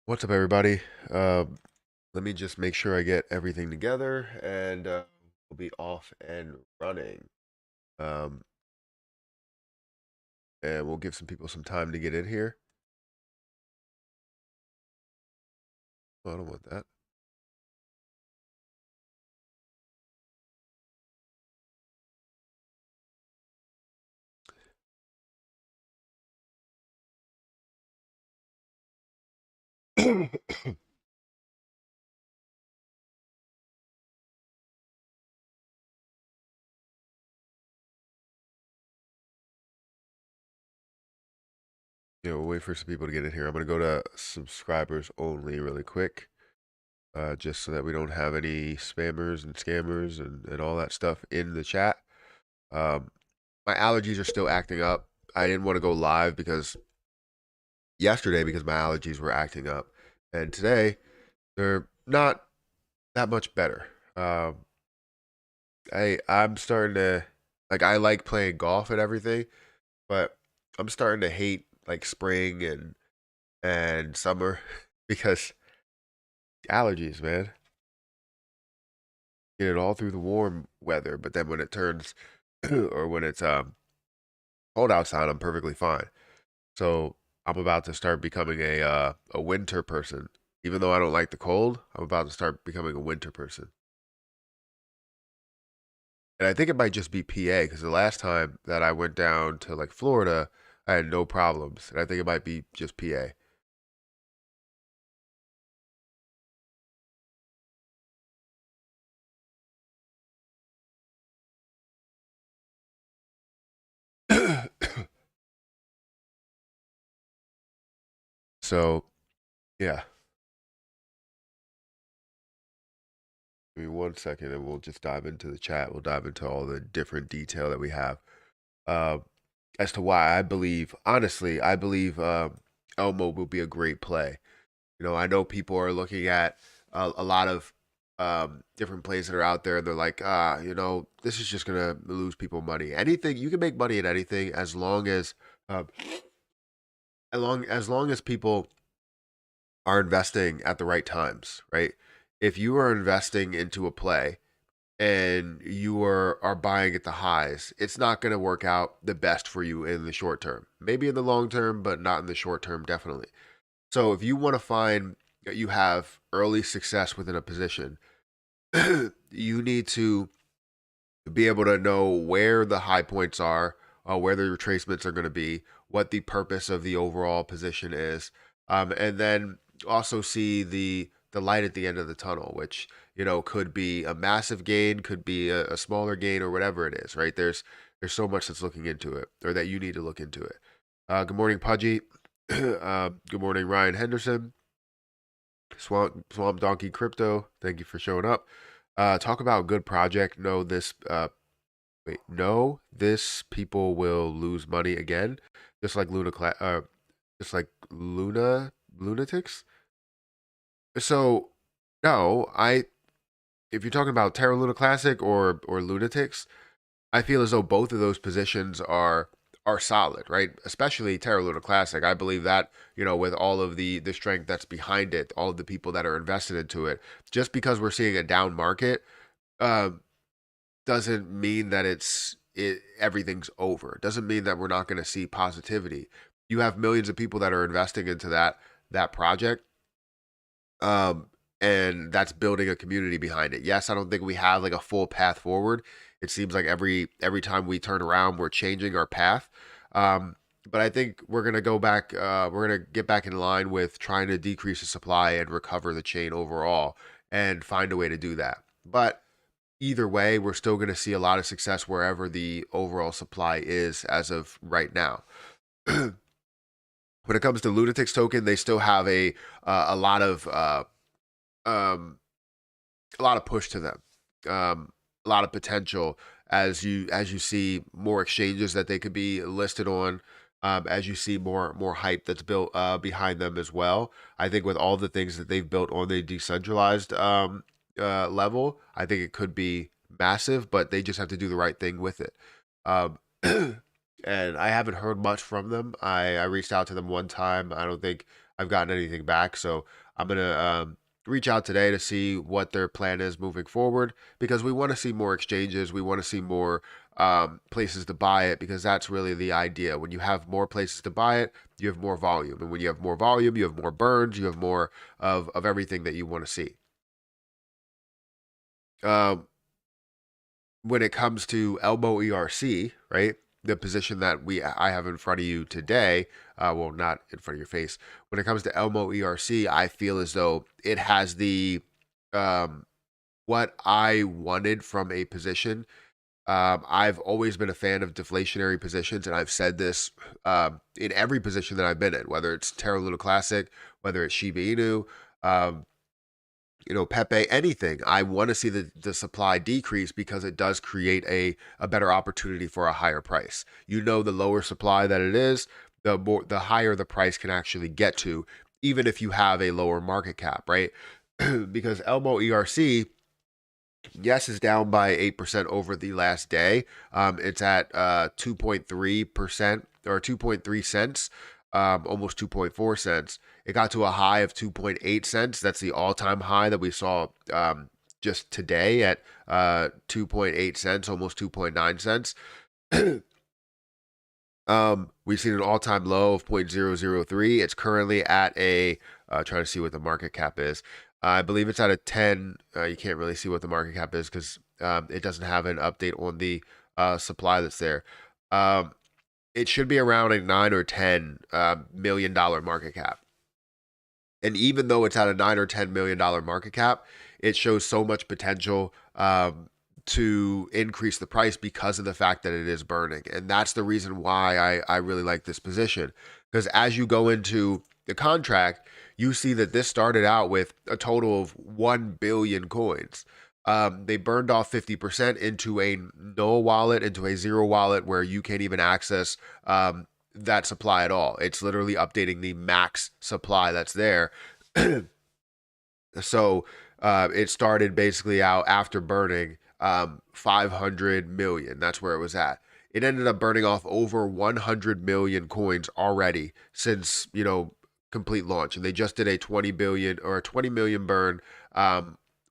What's up, everybody? Let me just make sure I get everything together and we'll be off and running. Um, and we'll give some people some time to get in here. Oh, I don't want that. Yeah, we'll wait for some people to get in here. I'm going to go to subscribers only really quick, just so that we don't have any spammers and scammers and all that stuff in the chat. Um, my allergies are still acting up. I didn't want to go live yesterday because my allergies were acting up. And today, they're not that much better. I'm starting to I like playing golf and everything, but I'm starting to hate like spring and summer because allergies, man. Get it all through the warm weather, but then when it turns or when it's cold outside, I'm perfectly fine. So I'm about to start becoming a winter person. Even though I don't like the cold, I'm about to start becoming a winter person. And I think it might just be PA because the last time that I went down to like Florida, I had no problems. And I think it might be just PA. So, yeah. Give me 1 second and we'll just dive into the chat. We'll dive into all the different detail that we have. Uh, as to why I believe, honestly, I believe Elmo will be a great play. I know people are looking at a lot of different plays that are out there, and they're like, this is just gonna lose people money. Anything you can make money in anything um, as long as people are investing at the right times, right? If you are investing into a play and you are buying at the highs, it's not going to work out the best for you in the short term. Maybe in the long term, but not in the short term, definitely. So if you want to find that you have early success within a position, you need to be able to know where the high points are, where the retracements are going to be, what the purpose of the overall position is, and then also see the light at the end of the tunnel, which could be a massive gain, could be a smaller gain, or whatever it is. Right? There's so much that's looking into it, or that you need to look into it. Good morning, Pudgy. Good morning, Ryan Henderson. Swamp Donkey Crypto. Thank you for showing up. Talk about good project. No, this people will lose money again, just like just like Lunatics. So, no, if you're talking about Terra Luna Classic or Lunatics, I feel as though both of those positions are solid, right? Especially Terra Luna Classic. I believe that, with all of the strength that's behind it, all of the people that are invested into it, just because we're seeing a down market, uh, doesn't mean that everything's over. It doesn't mean that we're not going to see positivity. You have millions of people that are investing into that project, um, and that's building a community behind it. Yes, I don't think we have like a full path forward. It seems like every time we turn around, we're changing our path. Um, but I think we're gonna go back. We're gonna get back in line with trying to decrease the supply and recover the chain overall, and find a way to do that. But either way, we're still going to see a lot of success wherever the overall supply is as of right now. When it comes to Lunatics token, they still have a lot of um, a lot of push to them, a lot of potential as you see more exchanges that they could be listed on. As you see more hype that's built behind them as well. I think with all the things that they've built on the decentralized level, I think it could be massive, but they just have to do the right thing with it. Um, and I haven't heard much from them. I reached out to them one time. I don't think I've gotten anything back. So I'm gonna reach out today to see what their plan is moving forward, because we want to see more exchanges. We want to see more places to buy it, because that's really the idea. When you have more places to buy it, you have more volume, and when you have more volume, you have more burns, you have more of everything that you want to see. Um, when it comes to Elmo ERC, right? The position that I have in front of you today, well, not in front of your face. When it comes to Elmo ERC, I feel as though it has the um, what I wanted from a position. I've always been a fan of deflationary positions, and I've said this in every position that I've been in, whether it's Terra Luna Classic, whether it's Shiba Inu, um, Pepe, anything. I want to see the supply decrease, because it does create a better opportunity for a higher price. The lower supply that it is, the higher the price can actually get to, even if you have a lower market cap, right? Because Elmo ERC, yes, is down by 8% over the last day. It's at 2.3% or 2.3 cents, almost 2.4 cents. It got to a high of 2.8 cents. That's the all-time high that we saw just today at 2.8 cents, almost 2.9 cents. We've seen an all-time low of 0.003. It's currently at a trying to see what the market cap is. I believe it's at a 10. You can't really see what the market cap is, because it doesn't have an update on the supply that's there. It should be around a 9 or 10 $1 million market cap. And even though it's at a 9 or $10 million market cap, it shows so much potential to increase the price, because of the fact that it is burning. And that's the reason why I really like this position. Because as you go into the contract, you see that this started out with a total of 1 billion coins. They burned off 50% into a no wallet, into a zero wallet, where you can't even access that supply at all. It's literally updating the max supply that's there. So it started basically out after burning 500 million. That's where it was at. It ended up burning off over 100 million coins already since, complete launch. And they just did a 20 billion or a 20 million burn,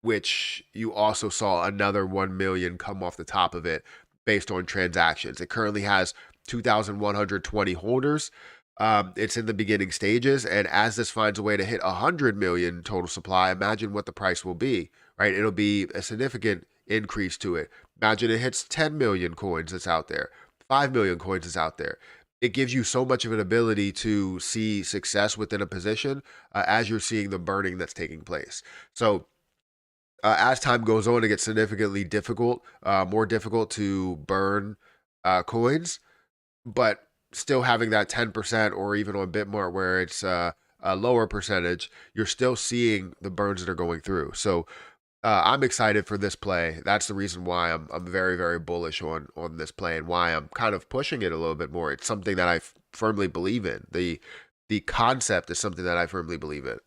which you also saw another 1 million come off the top of it based on transactions. It currently has 2,120 holders. It's in the beginning stages, and as this finds a way to hit 100 million total supply, imagine what the price will be, right? It'll be a significant increase to it. Imagine it hits 10 million coins that's out there, 5 million coins that's out there. It gives you so much of an ability to see success within a position as you're seeing the burning that's taking place. So as time goes on, it gets significantly difficult, more difficult to burn coins, but still having that 10% or even a bit more where it's a lower percentage, you're still seeing the burns that are going through. So I'm excited for this play. That's the reason why I'm very, very bullish on this play, and why I'm kind of pushing it a little bit more. It's something that I firmly believe in. The concept is something that I firmly believe in.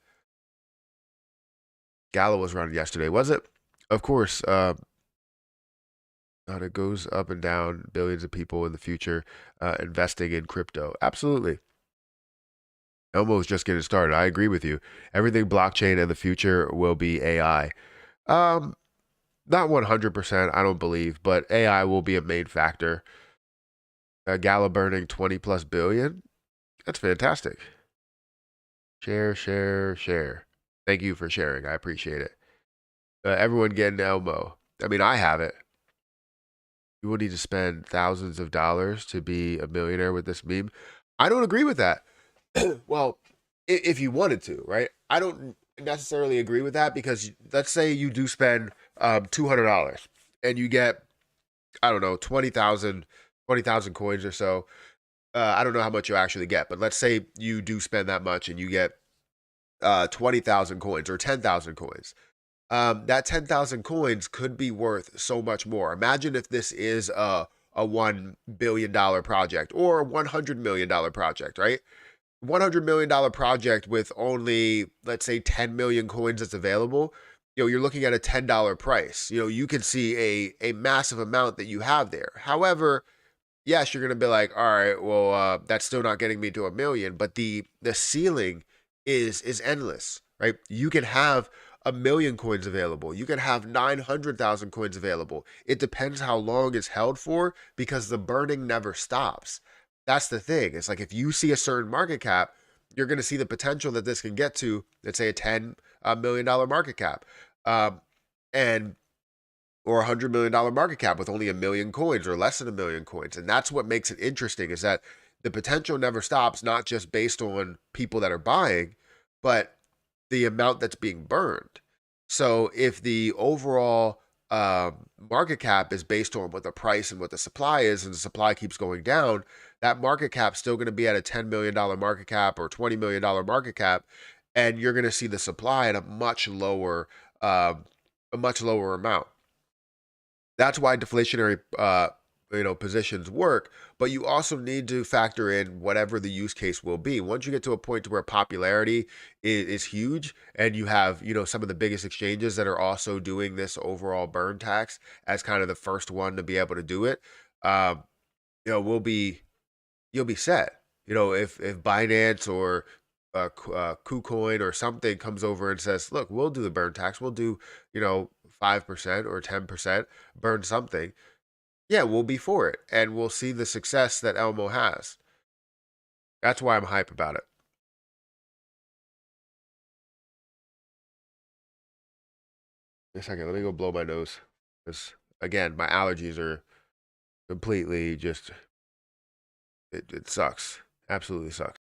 Gala was running yesterday, was it? Of course. It goes up and down. Billions of people in the future investing in crypto. Absolutely. Elmo is just getting started. I agree with you. Everything blockchain in the future will be AI. Um, Not 100%, I don't believe, but AI will be a main factor. Gala burning 20 plus billion. That's fantastic. Share, share, share. Thank you for sharing. I appreciate it. Everyone getting Elmo. I mean, I have it. You will need to spend thousands of dollars to be a millionaire with this meme. I don't agree with that. Well, if you wanted to, right? I don't necessarily agree with that, because let's say you do spend $200 and you get, I don't know, 20,000 coins or so. I don't know how much you actually get, but let's say you do spend that much and you get 20,000 coins or 10,000 coins. That 10,000 coins could be worth so much more. Imagine if this is a $1 billion project or a $100 million project, right? $100 million project with only, let's say, 10 million coins that's available. You're looking at a $10 price. You can see a massive amount that you have there. However, yes, you're going to be like, all right, well, that's still not getting me to a million, but the ceiling is endless, right? You can have 1 million coins available. You can have 900,000 coins available. It depends how long it's held for because the burning never stops. That's the thing. It's like if you see a certain market cap, you're going to see the potential that this can get to, let's say, a $10 million market cap, and or $100 million market cap with only 1 million coins or less than 1 million coins. And that's what makes it interesting is that the potential never stops, not just based on people that are buying, but the amount that's being burned. So if the overall market cap is based on what the price and what the supply is, and the supply keeps going down, that market cap's still going to be at a $10 million market cap or $20 million market cap, and you're going to see the supply at uh, a much lower amount. That's why deflationary positions work, but you also need to factor in whatever the use case will be. Once you get to a point to where popularity is huge, and you have some of the biggest exchanges that are also doing this overall burn tax as kind of the first one to be able to do it, um, will be you'll be set. If Binance or KuCoin or something comes over and says, "Look, we'll do the burn tax. We'll do 5% or 10%, burn something." Yeah, we'll be for it, and we'll see the success that Elmo has. That's why I'm hype about it. A second, let me go blow my nose, because again, my allergies are completely just it sucks. Absolutely sucks.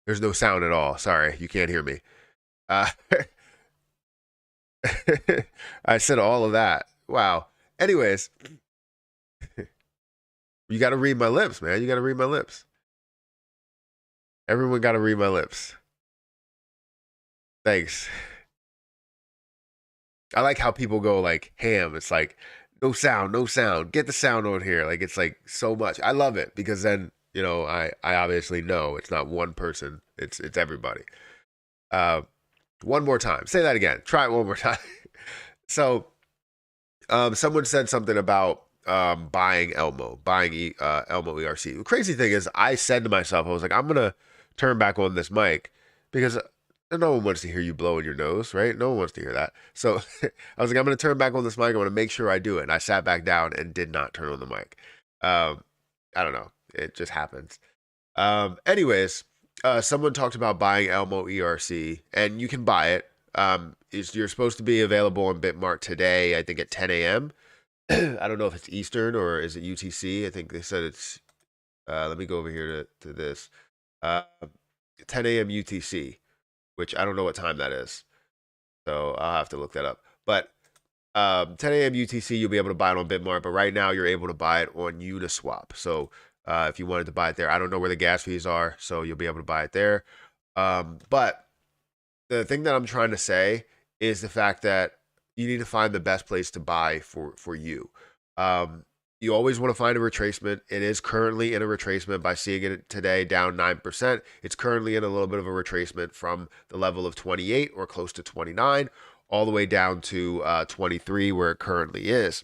There's no sound at all. Sorry, you can't hear me. Uh, I said all of that. Wow. Anyways, you got to read my lips, man. You got to read my lips. Everyone got to read my lips. Thanks. I like how people go like ham. It's like no sound, no sound. Get the sound on here. Like it's like so much. I love it because then I obviously know it's not one person. It's everybody. Uh, one more time. Say that again. Try it one more time. So, someone said something about buying Elmo ERC. The crazy thing is, I said to myself, I was like, I'm gonna turn back on this mic because no one wants to hear you blowing your nose, right? No one wants to hear that. So I was like, I'm gonna turn back on this mic. I want to make sure I do it. And I sat back down and did not turn on the mic. I don't know. It just happens. Anyways, someone talked about buying Elmo ERC, and you can buy it. You're supposed to be available on Bitmart today, I think at 10 a.m. I don't know if it's Eastern or is it UTC. I think they said it's. Let me go over here to this. Uh, 10 a.m. UTC, which I don't know what time that is, so I'll have to look that up. But 10 a.m. UTC, you'll be able to buy it on Bitmart, but right now you're able to buy it on Uniswap. So if you wanted to buy it there, I don't know where the gas fees are, so you'll be able to buy it there. But the thing that I'm trying to say is the fact that you need to find the best place to buy for you. You always want to find a retracement. It is currently in a retracement by seeing it today down 9%. It's currently in a little bit of a retracement from the level of 28 or close to 29 all the way down to 23 where it currently is.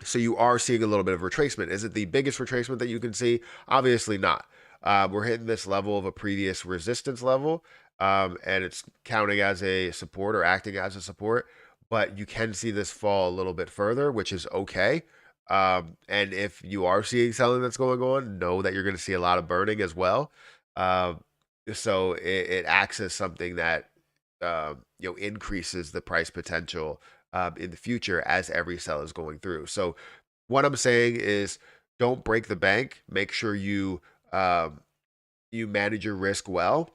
So you are seeing a little bit of retracement. Is it the biggest retracement that you can see? Obviously not. We're hitting this level of a previous resistance level, and it's counting as a support or acting as a support. But you can see this fall a little bit further, which is okay. And if you are seeing selling that's going on, know that you're going to see a lot of burning as well. So it acts as something that increases the price potential in the future as every sell is going through. So what I'm saying is, don't break the bank. Make sure you manage your risk well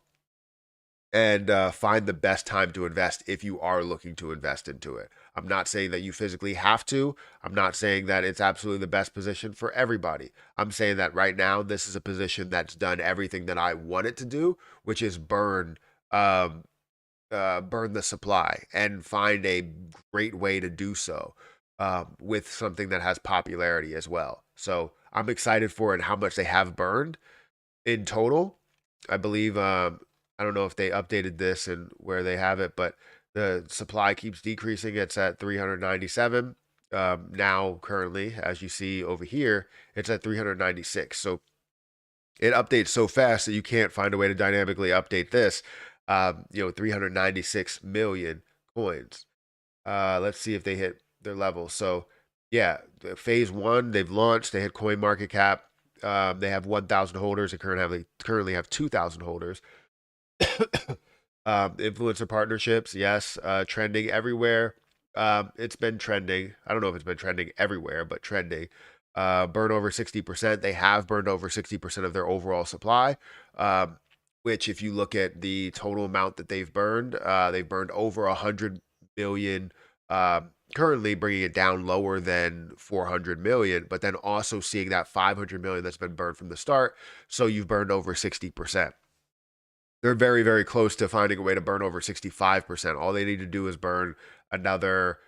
and find the best time to invest if you are looking to invest into it. I'm not saying that you physically have to. I'm not saying that it's absolutely the best position for everybody. I'm saying that right now, this is a position that's done everything that I want it to do, which is burn the supply and find a great way to do so with something that has popularity as well. So I'm excited for it and how much they have burned in total. I believe I don't know if they updated this and where they have it, but the supply keeps decreasing. It's at 397 now currently, as you see over here. It's at 396. So it updates so fast that you can't find a way to dynamically update this. 396 million coins. Let's see if they hit their level. So yeah, phase one, they've launched. They hit coin market cap. They have 1,000 holders. They currently have 2,000 holders. Influencer partnerships, yes, trending everywhere. It's been trending. I don't know if it's been trending everywhere, but trending. Burn over 60%. They have burned over 60% of their overall supply, which if you look at the total amount that they've burned over 100 million, currently bringing it down lower than 400 million, but then also seeing that 500 million that's been burned from the start. So you've burned over 60%. They're very, very close to finding a way to burn over 65%. All they need to do is burn another,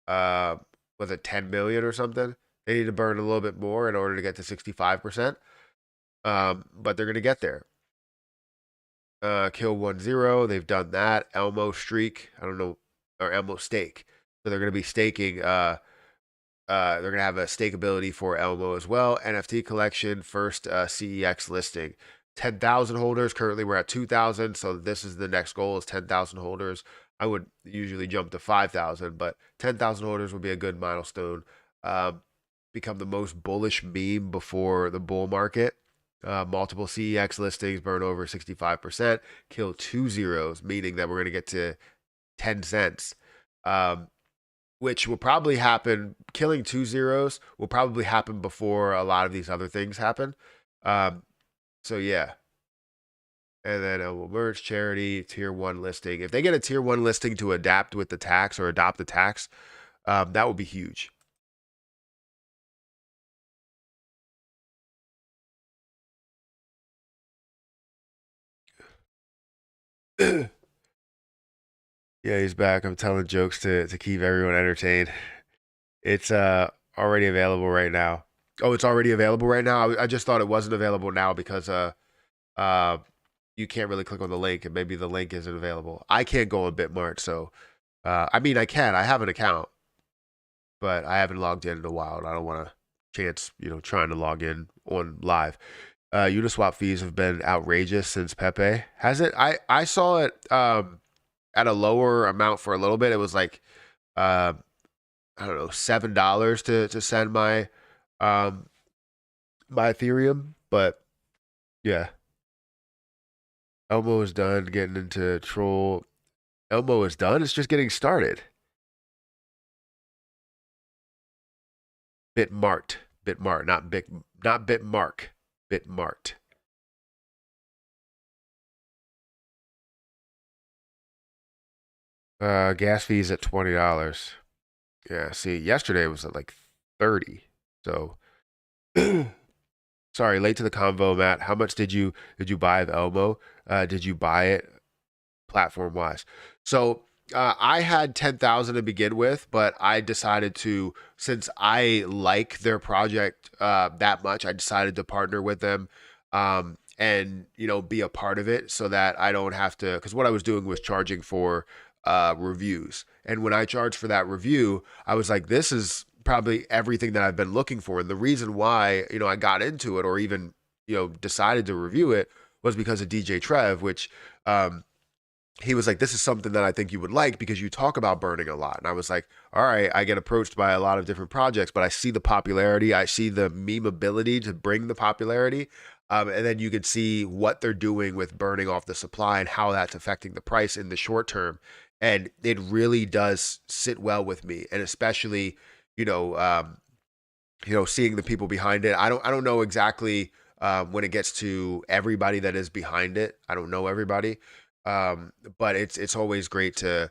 was it 10 million or something? They need to burn a little bit more in order to get to 65%. But they're going to get there. Kill 1-0. They've done that. Elmo streak. I don't know. Or Elmo stake. So they're going to be staking. They're going to have a stake ability for Elmo as well. NFT collection. First CEX listing. 10,000 holders. Currently, we're at 2,000. So this is the next goal is 10,000 holders. I would usually jump to 5,000, but 10,000 holders would be a good milestone. Become the most bullish meme before the bull market. Multiple CEX listings, burn over 65%, kill 2 zeros, meaning that we're going to get to 10 cents, which will probably happen. Killing 2 zeros will probably happen before a lot of these other things happen. So yeah, And then Elmo merch, charity, tier 1 listing. If they get a tier 1 listing to adapt with the tax or adopt the tax, that would be huge. Yeah, he's back. I'm telling jokes to keep everyone entertained. It's already available right now. Oh, it's already available right now. I just thought it wasn't available now because uh you can't really click on the link and maybe the link isn't available. I can't go on Bitmart, so I mean I can. I have an account, but I haven't logged in a while and I don't want to chance, trying to log in on live. Uniswap fees have been outrageous since Pepe. Has it? I saw it at a lower amount for a little bit. It was like uh I don't know, $7 to send um my Ethereum, but yeah. Elmo is done getting into troll. Elmo is done. It's just getting started. Bitmart, not Bitmark, Bitmart. Gas fees at $20. Yeah, see, yesterday was at like 30. So sorry, late to the convo, Matt. How much did you buy of Elmo? Did you buy it platform wise? So I had 10,000 to begin with, but I decided to, since I like their project that much, I decided to partner with them, and be a part of it so that I don't have to. Because what I was doing was charging for reviews, and when I charged for that review, I was like, this is probably everything that I've been looking for. And the reason why I got into it or even decided to review it was because of DJ Trev, which um, he was like, this is something that I think you would like because you talk about burning a lot. And I was like, all right, I get approached by a lot of different projects, but I see the popularity. I see the meme ability to bring the popularity. And then you can see what they're doing with burning off the supply and how that's affecting the price in the short term. And it really does sit well with me. And especially, you know, um, seeing the people behind it. I don't know exactly when it gets to everybody that is behind it. I don't know everybody, but it's always great to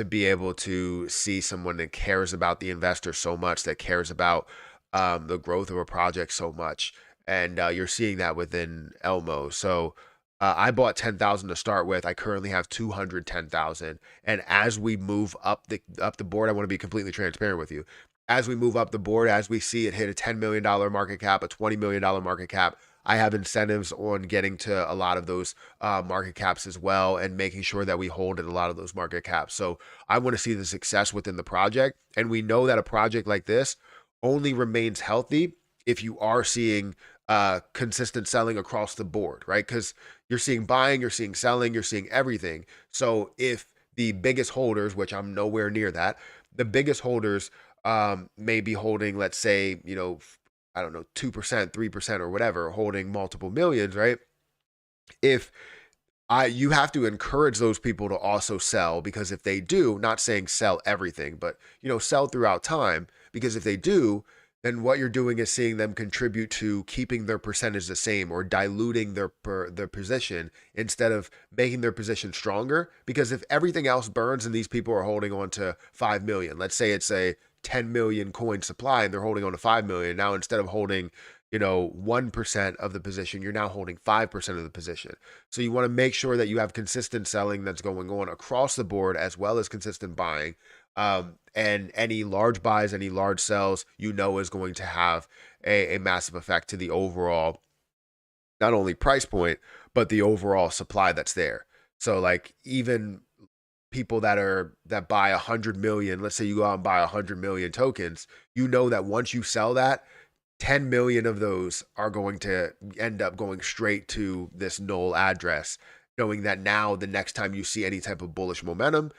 be able to see someone that cares about the investor so much, that cares about the growth of a project so much, and you're seeing that within Elmo. So. I bought 10,000 to start with. I currently have 210,000, and as we move up the board, I want to be completely transparent with you. As we move up the board, as we see it hit a $10 million market cap, a $20 million market cap, I have incentives on getting to a lot of those market caps as well and making sure that we hold at a lot of those market caps. So I want to see the success within the project. And we know that a project like this only remains healthy if you are seeing consistent selling across the board, right? Because you're seeing buying, you're seeing selling, you're seeing everything. So if the biggest holders, which I'm nowhere near that, the biggest holders may be holding, let's say, I don't know, 2%, 3% or whatever, holding multiple millions, right? If you have to encourage those people to also sell, because if they do, not saying sell everything, but sell throughout time, because if they do, then what you're doing is seeing them contribute to keeping their percentage the same or diluting their position instead of making their position stronger. Because if everything else burns and these people are holding on to 5 million, let's say it's a 10 million coin supply and they're holding on to 5 million. Now, instead of holding 1% of the position, you're now holding 5% of the position. So you want to make sure that you have consistent selling that's going on across the board as well as consistent buying. And any large buys, any large sells, is going to have a massive effect to the overall, not only price point, but the overall supply that's there. So like even people that buy 100 million, let's say you go out and buy 100 million tokens, that once you sell that, 10 million of those are going to end up going straight to this null address, knowing that now the next time you see any type of bullish momentum,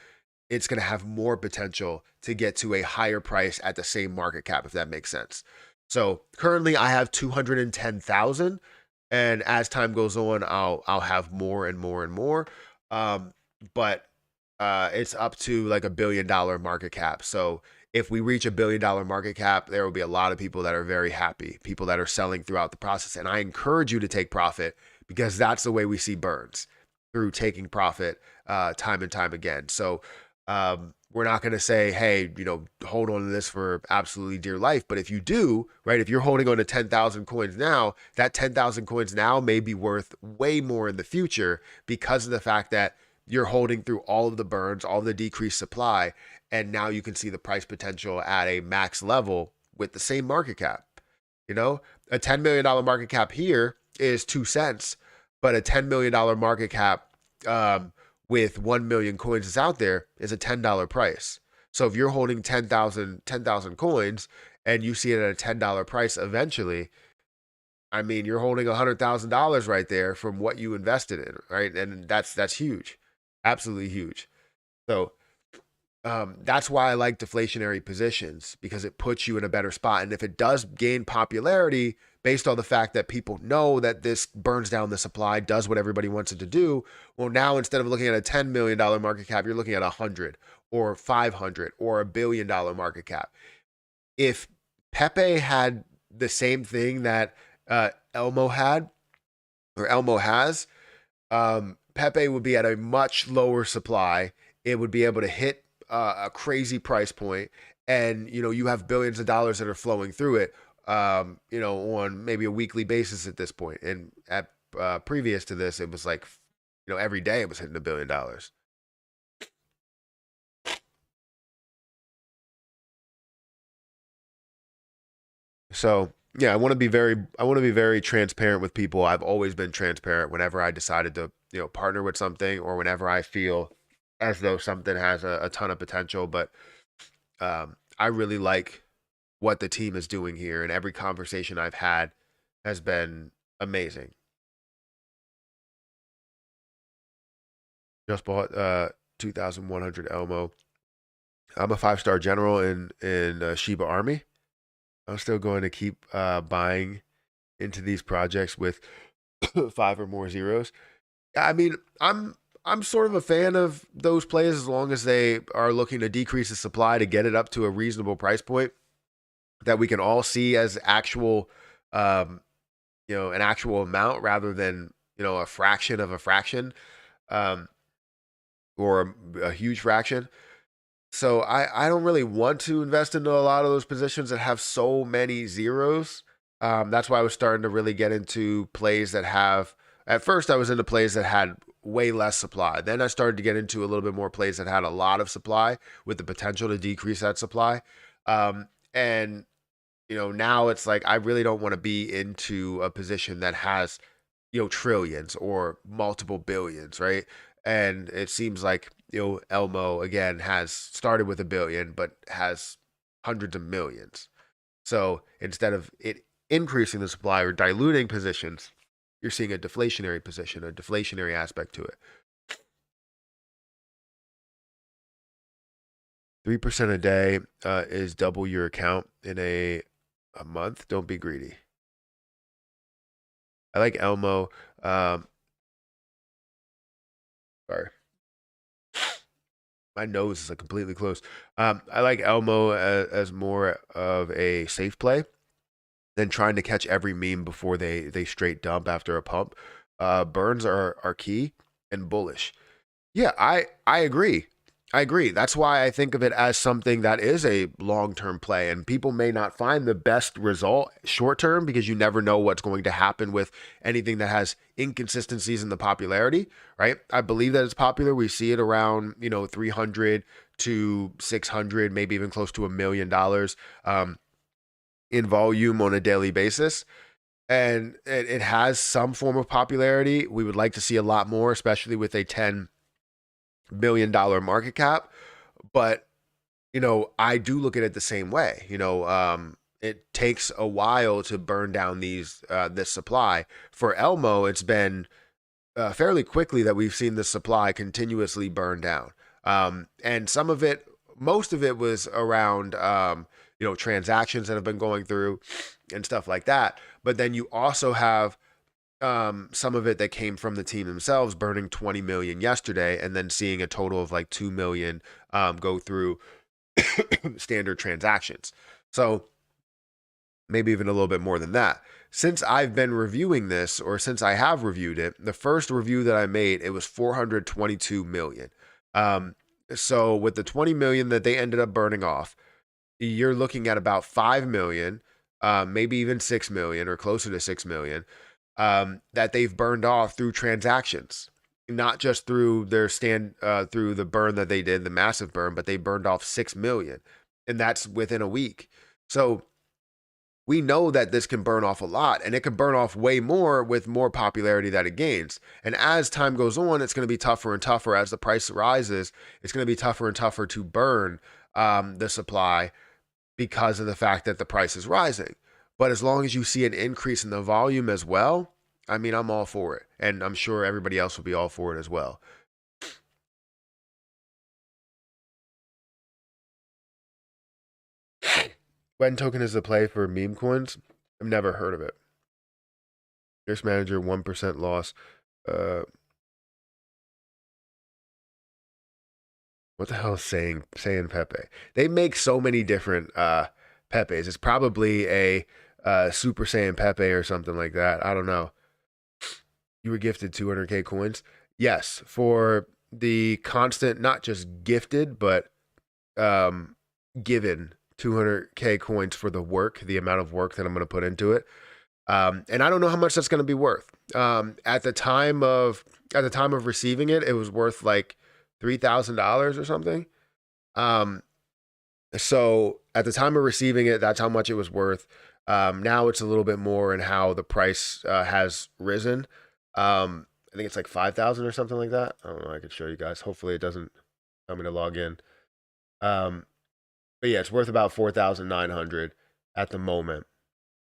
it's going to have more potential to get to a higher price at the same market cap, if that makes sense. So currently I have 210,000, and as time goes on, I'll have more and more and more. But it's up to like $1 billion market cap. So if we reach $1 billion market cap, there will be a lot of people that are very happy, people that are selling throughout the process. And I encourage you to take profit because that's the way we see burns, through taking profit time and time again. So we're not going to say, hey, hold on to this for absolutely dear life. But if you do, right, if you're holding on to 10,000 coins now, that 10,000 coins now may be worth way more in the future because of the fact that you're holding through all of the burns, all of the decreased supply, and now you can see the price potential at a max level with the same market cap. A $10 million market cap here is 2 cents, but a $10 million market cap with 1 million coins is out there is a $10 price. So if you're holding 10,000 coins and you see it at a $10 price eventually, I mean, you're holding $100,000 right there from what you invested in, right? And that's huge, absolutely huge. So that's why I like deflationary positions, because it puts you in a better spot. And if it does gain popularity based on the fact that people know that this burns down the supply, does what everybody wants it to do, well, now instead of looking at a $10 million market cap, you're looking at 100 or 500 or $1 billion market cap. If Pepe had the same thing that Elmo had, or Elmo has, Pepe would be at a much lower supply. It would be able to hit a crazy price point, and you have billions of dollars that are flowing through it, on maybe a weekly basis at this point. And at previous to this, it was like, every day it was hitting $1 billion. So yeah, I want to be very transparent with people. I've always been transparent whenever I decided to, partner with something, or whenever I feel as though something has a ton of potential. But I really like what the team is doing here, and every conversation I've had has been amazing. Just bought 2,100 Elmo. I'm a 5-star general in Shiba Army. I'm still going to keep buying into these projects with 5 or more zeros. I mean, I'm sort of a fan of those plays as long as they are looking to decrease the supply to get it up to a reasonable price point that we can all see as actual, an actual amount, rather than a fraction of a fraction, um, or a huge fraction. So I don't really want to invest into a lot of those positions that have so many zeros. That's why I was starting to really get into plays that have. At first, I was into plays that had way less supply. Then I started to get into a little bit more plays that had a lot of supply with the potential to decrease that supply. And now it's like I really don't want to be into a position that has trillions or multiple billions, right? And it seems like Elmo again has started with $1 billion but has hundreds of millions. So instead of it increasing the supply or diluting positions, you're seeing a deflationary position, a deflationary aspect to it. 3% a day is double your account in a month. Don't be greedy. I like Elmo. Sorry, my nose is like completely closed. I like Elmo as more of a safe play than trying to catch every meme before they straight dump after a pump. Burns are key and bullish. Yeah, I agree. I agree. That's why I think of it as something that is a long-term play, and people may not find the best result short-term because you never know what's going to happen with anything that has inconsistencies in the popularity, right? I believe that it's popular. We see it around, 300 to 600, maybe even close to $1 million in volume on a daily basis. And it has some form of popularity. We would like to see a lot more, especially with a $10 million market cap. But, I do look at it the same way. It takes a while to burn down this supply. For Elmo, it's been fairly quickly that we've seen the supply continuously burn down. And most of it was around, transactions that have been going through and stuff like that. But then you also have some of it that came from the team themselves, burning 20 million yesterday, and then seeing a total of like 2 million go through standard transactions. So maybe even a little bit more than that. Since I've been reviewing this, or since I have reviewed it, the first review that I made, it was 422 million. So with the 20 million that they ended up burning off, you're looking at about 5 million, maybe even 6 million or closer to 6 million, that they've burned off through transactions, not just through their through the burn that they did, the massive burn, but they burned off 6 million, and that's within a week. So we know that this can burn off a lot, and it can burn off way more with more popularity that it gains. And as time goes on, it's going to be tougher and tougher. As the price rises, it's going to be tougher and tougher to burn the supply because of the fact that the price is rising. But as long as you see an increase in the volume as well, I mean, I'm all for it. And I'm sure everybody else will be all for it as well. When token is the play for meme coins? I've never heard of it. Risk manager, 1% loss. What the hell is saying Pepe? They make so many different Pepes. It's probably a Super Saiyan Pepe or something like that. I don't know. You were gifted 200k coins? Yes, for the constant, not just gifted, but given 200k coins for the work, the amount of work that I'm going to put into it. And I don't know how much that's going to be worth. At the time of receiving it, it was worth like $3,000 or something. So at the time of receiving it, that's how much it was worth. Now it's a little bit more in how the price has risen. I think it's like 5,000 or something like that. I don't know. I could show you guys. Hopefully it doesn't tell me to log in. But yeah, it's worth about 4,900 at the moment.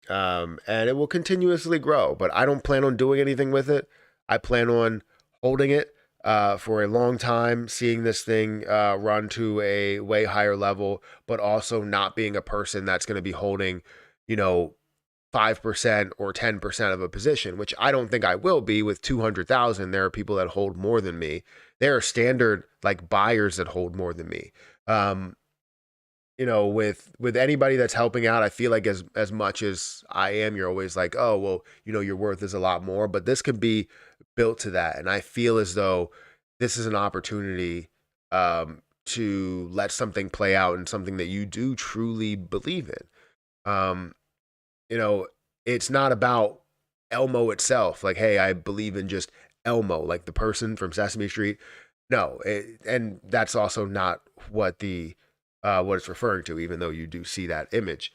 And it will continuously grow, but I don't plan on doing anything with it. I plan on holding it for a long time, seeing this thing run to a way higher level, but also not being a person that's going to be holding, 5% or 10% of a position, which I don't think I will be with 200,000. There are people that hold more than me. There are standard like buyers that hold more than me. With anybody that's helping out, I feel like as much as I am, you're always like, oh, well, your worth is a lot more, but this could be built to that. And I feel as though this is an opportunity to let something play out and something that you do truly believe in. It's not about Elmo itself. Like, hey, I believe in just Elmo, like the person from Sesame Street. No, and that's also not what it's referring to, even though you do see that image.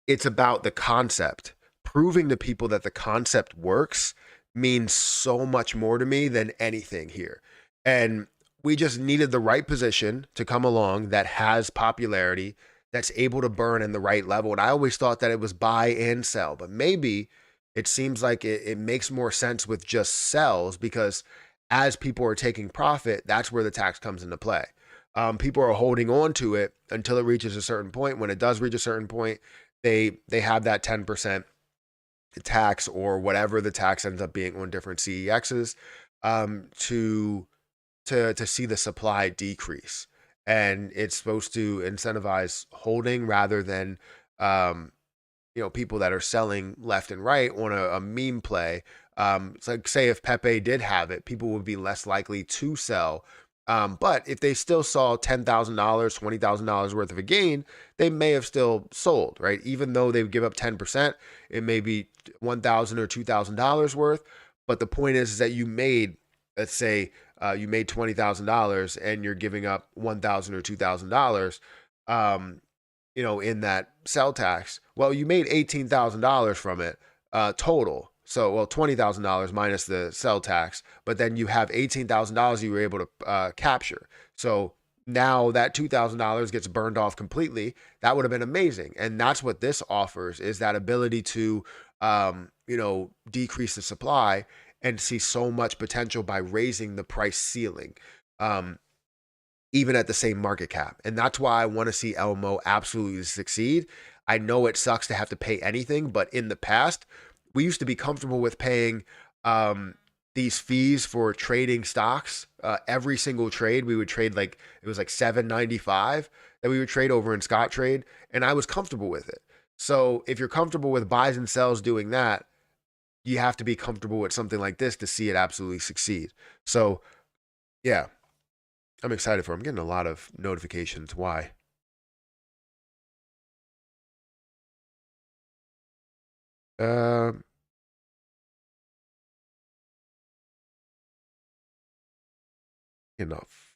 It's about the concept. Proving to people that the concept works means so much more to me than anything here. And we just needed the right position to come along that has popularity, that's able to burn in the right level. And I always thought that it was buy and sell, but maybe it seems like it makes more sense with just sells, because as people are taking profit, that's where the tax comes into play. People are holding on to it until it reaches a certain point. When it does reach a certain point, they have that 10% tax or whatever the tax ends up being on different CEXs to see the supply decrease. And it's supposed to incentivize holding rather than people that are selling left and right on a meme play. It's like, say if Pepe did have it, people would be less likely to sell. But if they still saw $10,000, $20,000 worth of a gain, they may have still sold, right? Even though they would give up 10%, it may be $1,000 or $2,000 worth. But the point is that you made, let's say, you made $20,000 and you're giving up $1,000 or $2,000, in that sell tax. Well, you made $18,000 from it total. So, well, $20,000 minus the sell tax, but then you have $18,000 you were able to capture. So now that $2,000 gets burned off completely. That would have been amazing. And that's what this offers, is that ability to, decrease the supply and see so much potential by raising the price ceiling, even at the same market cap. And that's why I want to see Elmo absolutely succeed. I know it sucks to have to pay anything, but in the past, we used to be comfortable with paying these fees for trading stocks. Every single trade, we would trade it was like $7.95. that we would trade over in Scott Trade, and I was comfortable with it. So if you're comfortable with buys and sells doing that, you have to be comfortable with something like this to see it absolutely succeed. So yeah, I'm excited for it. I'm getting a lot of notifications. Why? Um, enough.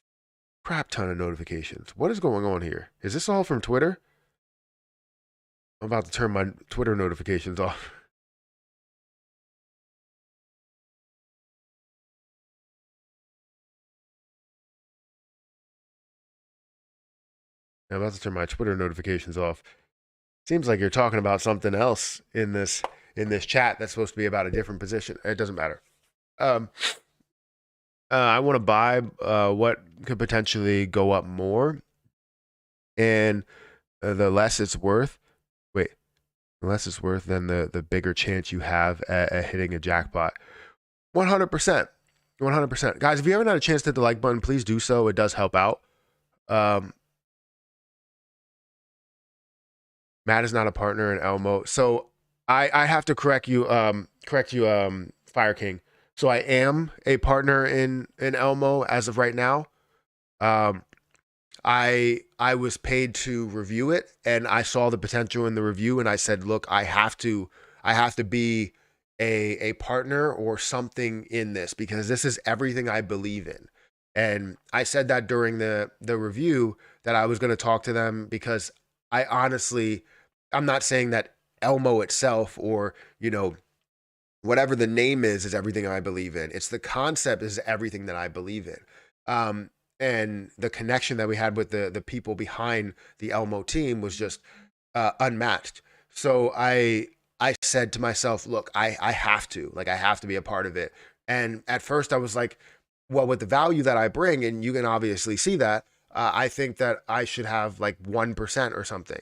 Crap ton of notifications. What is going on here? Is this all from Twitter? I'm about to turn my Twitter notifications off. I'm about to turn my Twitter notifications off. Seems like you're talking about something else in this chat that's supposed to be about a different position. It doesn't matter. Um, I want to buy what could potentially go up more, and the less it's worth. Wait, the less it's worth, then the bigger chance you have at hitting a jackpot. 100%. 100%. Guys, if you haven't had a chance to hit the like button, please do so. It does help out. Matt is not a partner in Elmo. So I have to correct you, Fire King. So I am a partner in Elmo as of right now. I was paid to review it, and I saw the potential in the review, and I said, look, I have to be a partner or something in this, because this is everything I believe in. And I said that during the review that I was going to talk to them, because I honestly, I'm not saying that Elmo itself, or, whatever the name is everything I believe in. It's the concept is everything that I believe in. And the connection that we had with the people behind the Elmo team was just unmatched. So I said to myself, look, I have to, I have to be a part of it. And at first I was like, well, with the value that I bring, and you can obviously see that, I think that I should have 1% or something,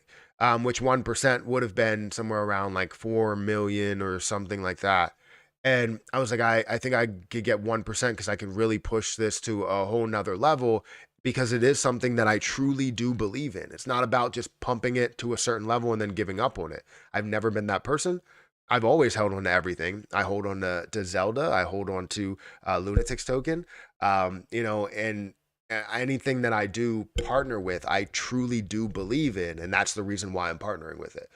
which 1% would have been somewhere around 4 million or something like that. And I was like, I think I could get 1% because I could really push this to a whole nother level, because it is something that I truly do believe in. It's not about just pumping it to a certain level and then giving up on it. I've never been that person. I've always held on to everything. I hold on to Zelda. I hold on to Lunatics token. And anything that I do partner with, I truly do believe in, and that's the reason why I'm partnering with it.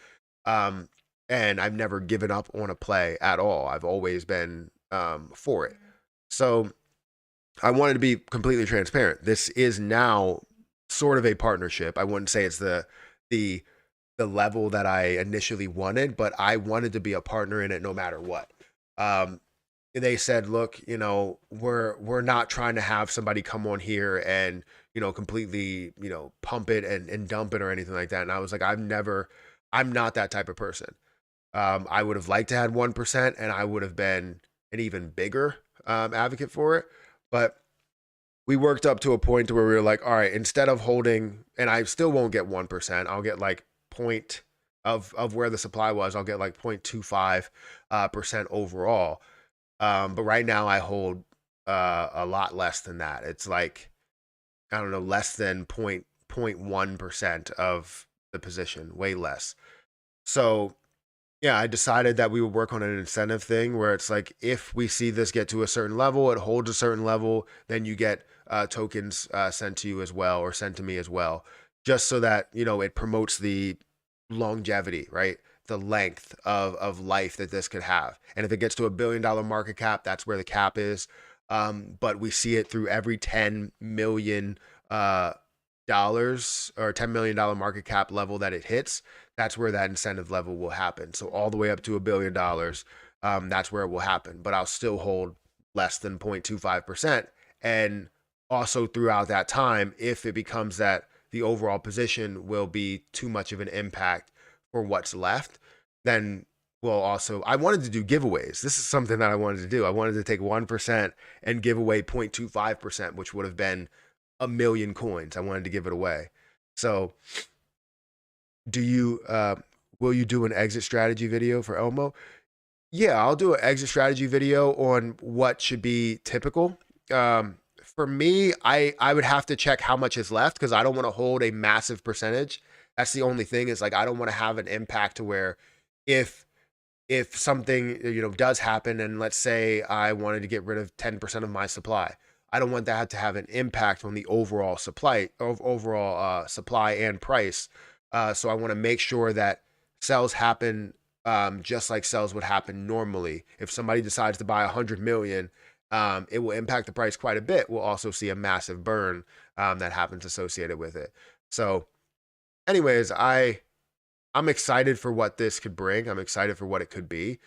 And I've never given up on a play at all. I've always been for it. So I wanted to be completely transparent. This is now sort of a partnership. I wouldn't say it's the level that I initially wanted, but I wanted to be a partner in it no matter what. They said, look, we're not trying to have somebody come on here and, completely, pump it and dump it or anything like that. And I was like, I'm not that type of person. I would have liked to have 1%, and I would have been an even bigger advocate for it. But we worked up to a point to where we were like, all right, instead of holding, and I still won't get 1%, I'll get point of where the supply was, I'll get 0.25% overall. But right now I hold a lot less than that. It's I don't know, less than 0.1% of the position, way less. So yeah, I decided that we would work on an incentive thing where it's if we see this get to a certain level, it holds a certain level, then you get tokens sent to you as well, or sent to me as well, just so that, it promotes the longevity, right? The length of life that this could have. And if it gets to $1 billion market cap, that's where the cap is. But we see it through every $10 million dollars or $10 million market cap level that it hits. That's where that incentive level will happen. So all the way up to $1 billion, that's where it will happen. But I'll still hold less than 0.25%. And also throughout that time, if it becomes that the overall position will be too much of an impact for what's left, then we'll also, I wanted to do giveaways. This is something that I wanted to do. I wanted to take 1% and give away 0.25%, which would have been 1 million coins. I wanted to give it away. So will you do an exit strategy video for Elmo? Yeah, I'll do an exit strategy video on what should be typical. for me, I would have to check how much is left because I don't want to hold a massive percentage. That's the only thing is like I don't want to have an impact to where if something does happen and let's say I wanted to get rid of 10% of my supply, I don't want that to have an impact on the overall supply and price. So I want to make sure that sales happen just like sales would happen normally. If somebody decides to buy 100 million, it will impact the price quite a bit. We'll also see a massive burn that happens associated with it. So anyways, I'm excited for what this could bring. I'm excited for what it could be.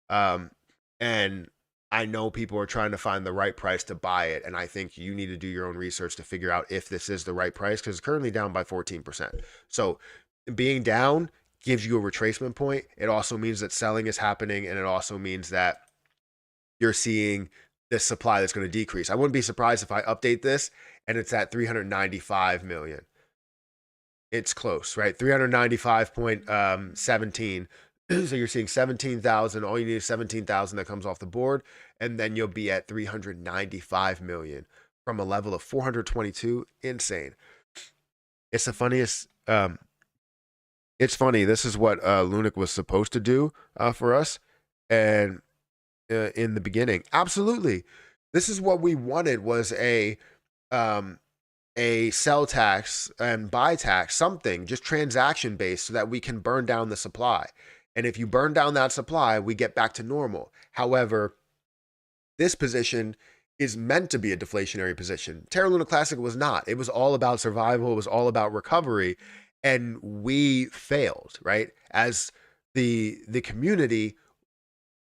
And I know people are trying to find the right price to buy it. And I think you need to do your own research to figure out if this is the right price because it's currently down by 14%. So being down gives you a retracement point. It also means that selling is happening. And it also means that you're seeing this supply that's going to decrease. I wouldn't be surprised if I update this and it's at 395 million. It's close, right? 395.17. So you're seeing 17,000. All you need is 17,000 that comes off the board. And then you'll be at 395 million from a level of 422. Insane. It's the funniest. It's funny. This is what Lunic was supposed to do for us. And in the beginning, absolutely. This is what we wanted was a sell tax and buy tax, something just transaction based so that we can burn down the supply. And if you burn down that supply, we get back to normal. However, this position is meant to be a deflationary position. Terra Luna Classic was not. It was all about survival. It was all about recovery. And we failed, right? As the community,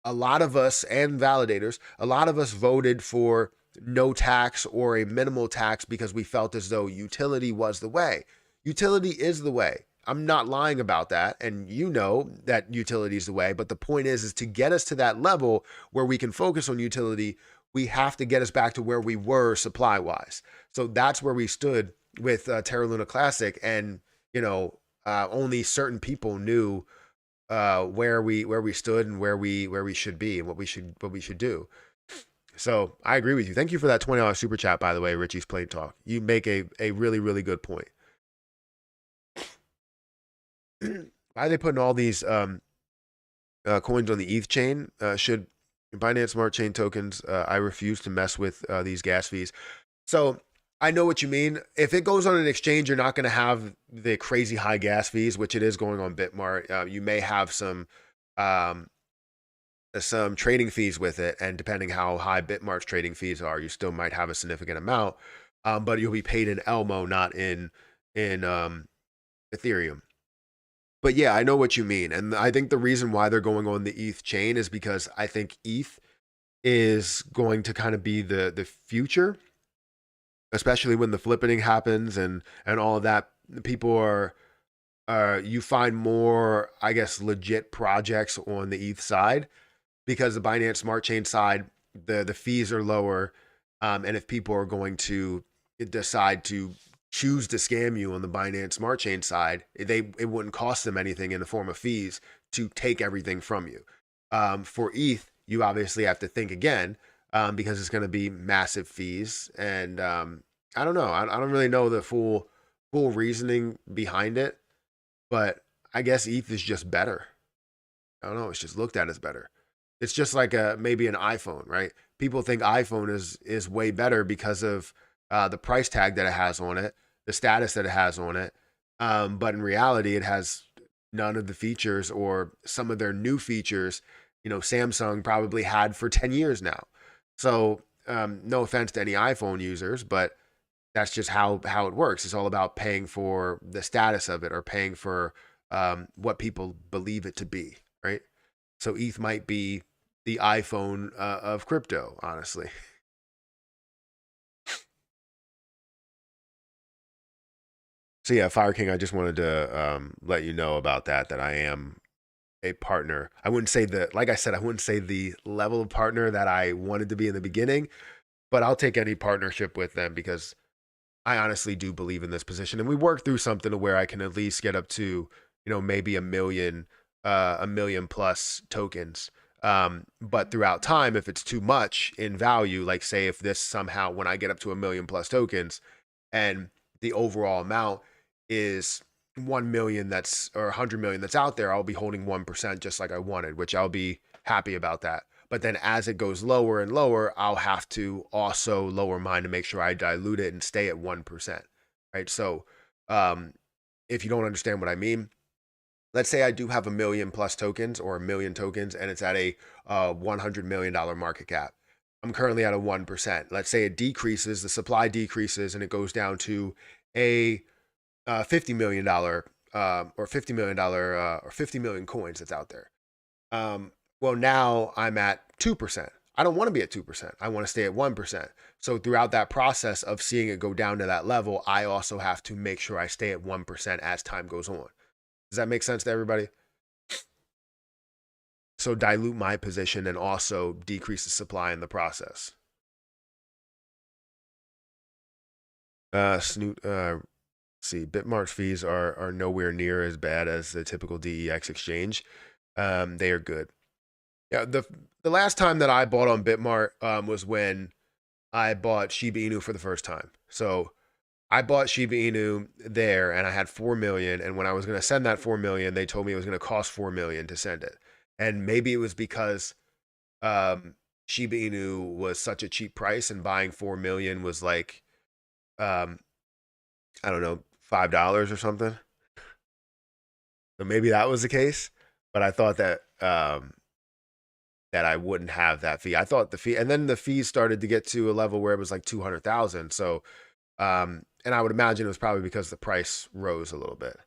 a lot of us and validators, a lot of us voted for no tax or a minimal tax because we felt as though utility was the way. Utility is the way. I'm not lying about that. And you know that utility is the way. But the point is to get us to that level where we can focus on utility, we have to get us back to where we were supply wise. So that's where we stood with Terra Luna Classic. And, only certain people knew where we stood and where we should be and what we should do. So I agree with you. Thank you for that $20 super chat, by the way, Richie's Plate Talk. You make a really, really good point. Why are they putting all these coins on the ETH chain? Should Binance Smart Chain tokens, I refuse to mess with these gas fees. So I know what you mean. If it goes on an exchange, you're not going to have the crazy high gas fees, which it is going on Bitmart. You may have some trading fees with it, and depending how high Bitmart's trading fees are, you still might have a significant amount, but you'll be paid in Elmo, not in Ethereum. But yeah, I know what you mean, and I think the reason why they're going on the ETH chain is because I think ETH is going to kind of be the future, especially when the flipping happens and all of that. People are you find more, I guess, legit projects on the ETH side. Because the Binance Smart Chain side, the fees are lower, and if people are going to decide to choose to scam you on the Binance Smart Chain side, it wouldn't cost them anything in the form of fees to take everything from you. For ETH, you obviously have to think again because it's going to be massive fees, and I don't know. I don't really know the full reasoning behind it, but I guess ETH is just better. I don't know. It's just looked at as better. It's just like maybe an iPhone, right? People think iPhone is way better because of the price tag that it has on it, the status that it has on it. But in reality, it has none of the features or some of their new features, Samsung probably had for 10 years now. So no offense to any iPhone users, but that's just how it works. It's all about paying for the status of it or paying for what people believe it to be, right? So ETH might be the iPhone of crypto, honestly. So yeah, Fire King, I just wanted to let you know about that I am a partner. I wouldn't say like I said, I wouldn't say the level of partner that I wanted to be in the beginning, but I'll take any partnership with them because I honestly do believe in this position. And we worked through something to where I can at least get up to, maybe a million plus tokens But throughout time, if it's too much in value, like say if this somehow, when I get up to 1 million plus tokens and the overall amount is 1 million that's, or 100 million that's out there, I'll be holding 1% just like I wanted, which I'll be happy about that. But then as it goes lower and lower, I'll have to also lower mine to make sure I dilute it and stay at 1%. Right. So, um, if you don't understand what I mean, let's say I do have 1 million plus tokens or 1 million tokens and it's at a $100 million market cap. I'm currently at a 1%. Let's say it decreases, the supply decreases, and it goes down to a $50 million or $50 million or 50 million coins that's out there. Well, now I'm at 2%. I don't want to be at 2%. I want to stay at 1%. So throughout that process of seeing it go down to that level, I also have to make sure I stay at 1% as time goes on. Does that make sense to everybody? So dilute my position and also decrease the supply in the process. Snoot, see, Bitmart's fees are nowhere near as bad as the typical DEX exchange. They are good. Yeah, the last time that I bought on Bitmart was when I bought Shiba Inu for the first time. So I bought Shiba Inu there and I had 4 million. And when I was going to send that 4 million, they told me it was going to cost 4 million to send it. And maybe it was because Shiba Inu was such a cheap price and buying 4 million was like, um, I don't know, $5 or something. So maybe that was the case. But I thought that, that I wouldn't have that fee. I thought the fee, and then the fees started to get to a level where it was like 200,000. So, and I would imagine it was probably because the price rose a little bit.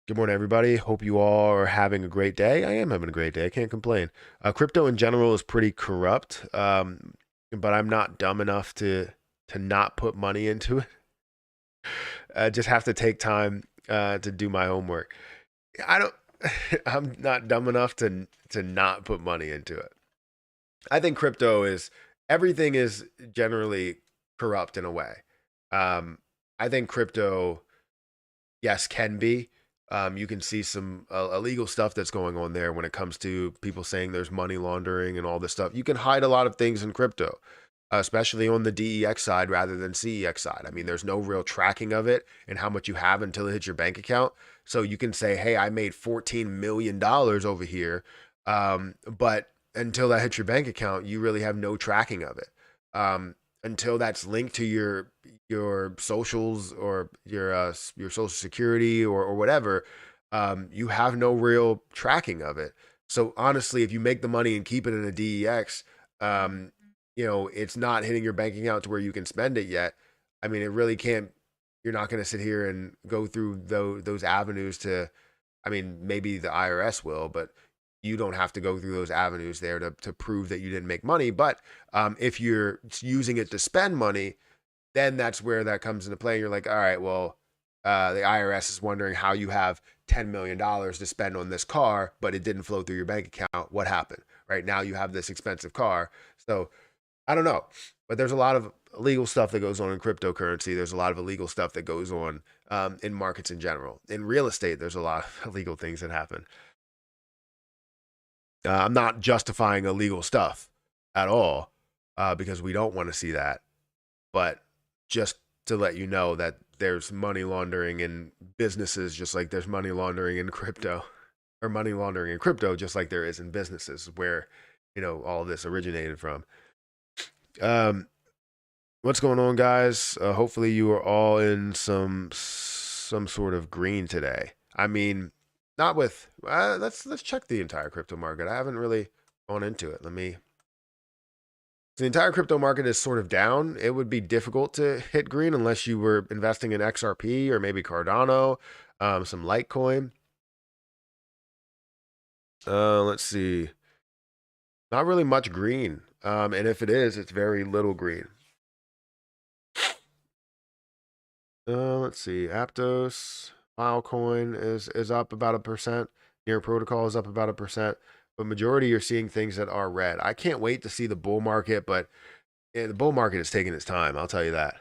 Good morning, everybody. Hope you all are having a great day. I am having a great day. I can't complain. Crypto in general is pretty corrupt, but I'm not dumb enough to not put money into it. I just have to take time to do my homework. I don't. I'm not dumb enough to not put money into it. I think crypto is, everything is generally corrupt in a way. I think crypto, yes, can be. You can see some illegal stuff that's going on there when it comes to people saying there's money laundering and all this stuff. You can hide a lot of things in crypto, especially on the DEX side rather than CEX side. I mean, there's no real tracking of it and how much you have until it hits your bank account. So you can say, hey, I made $14 million over here. But until that hits your bank account, you really have no tracking of it. Until that's linked to your socials or your social security or whatever, you have no real tracking of it. So honestly, if you make the money and keep it in a DEX, it's not hitting your bank account to where you can spend it yet. I mean, it really can't. You're not going to sit here and go through those avenues to. I mean, maybe the IRS will, but you don't have to go through those avenues there to prove that you didn't make money. But if you're using it to spend money, then that's where that comes into play. You're like, all right, well, the IRS is wondering how you have $10 million to spend on this car, but it didn't flow through your bank account. What happened? Right now you have this expensive car. So I don't know, but there's a lot of illegal stuff that goes on in cryptocurrency. There's a lot of illegal stuff that goes on in markets in general. In real estate, there's a lot of illegal things that happen. I'm not justifying illegal stuff at all because we don't want to see that. But just to let you know that there's money laundering in businesses just like there's money laundering in crypto, or money laundering in crypto just like there is in businesses where, all of this originated from. Um, what's going on, guys? Hopefully you are all in some sort of green today. I mean, not with. Let's check the entire crypto market. I haven't really gone into it. The entire crypto market is sort of down. It would be difficult to hit green unless you were investing in XRP or maybe Cardano, some Litecoin. Let's see. Not really much green. And if it is, it's very little green. Let's see. Aptos, Filecoin is up about 1%. Near Protocol is up about 1%. But majority you're seeing things that are red. I can't wait to see the bull market, but the bull market is taking its time. I'll tell you that.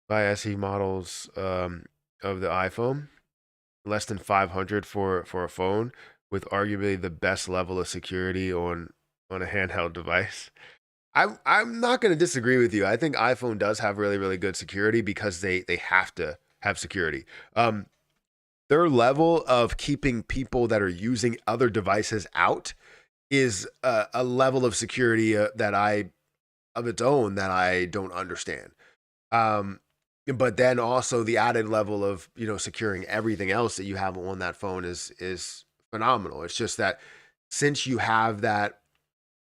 Buy SE models of the iPhone. less than 500 for a phone with arguably the best level of security on a handheld device. I'm not going to disagree with you. I think iPhone does have really really good security because they have to have security. Their level of keeping people that are using other devices out is a level of security that I of its own that I don't understand. Um, but then also the added level of securing everything else that you have on that phone is phenomenal. It's just that since you have that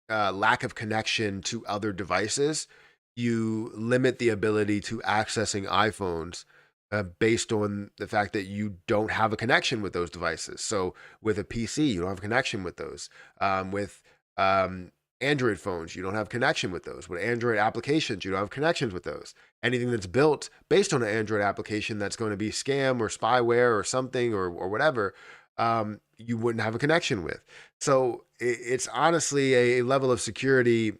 lack of connection to other devices, you limit the ability to accessing iPhones based on the fact that you don't have a connection with those devices. So with a PC, you don't have a connection with those. With Android phones, you don't have connection with those. With Android applications, you don't have connections with those. Anything that's built based on an Android application that's going to be scam or spyware or something or whatever, you wouldn't have a connection with. So it's honestly a level of security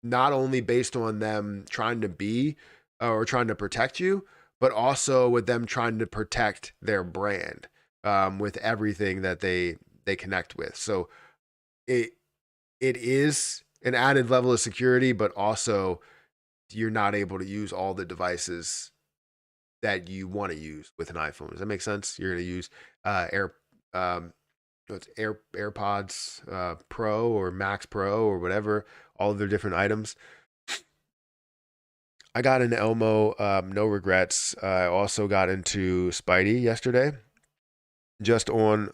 not only based on them trying to be or trying to protect you, but also with them trying to protect their brand with everything that they connect with. So it it is an added level of security, but also you're not able to use all the devices that you want to use with an iPhone. Does that make sense? You're going to use Air um, AirPods Pro or Max Pro or whatever, all of their different items. I got into Elmo, no regrets. I also got into Spidey yesterday, just on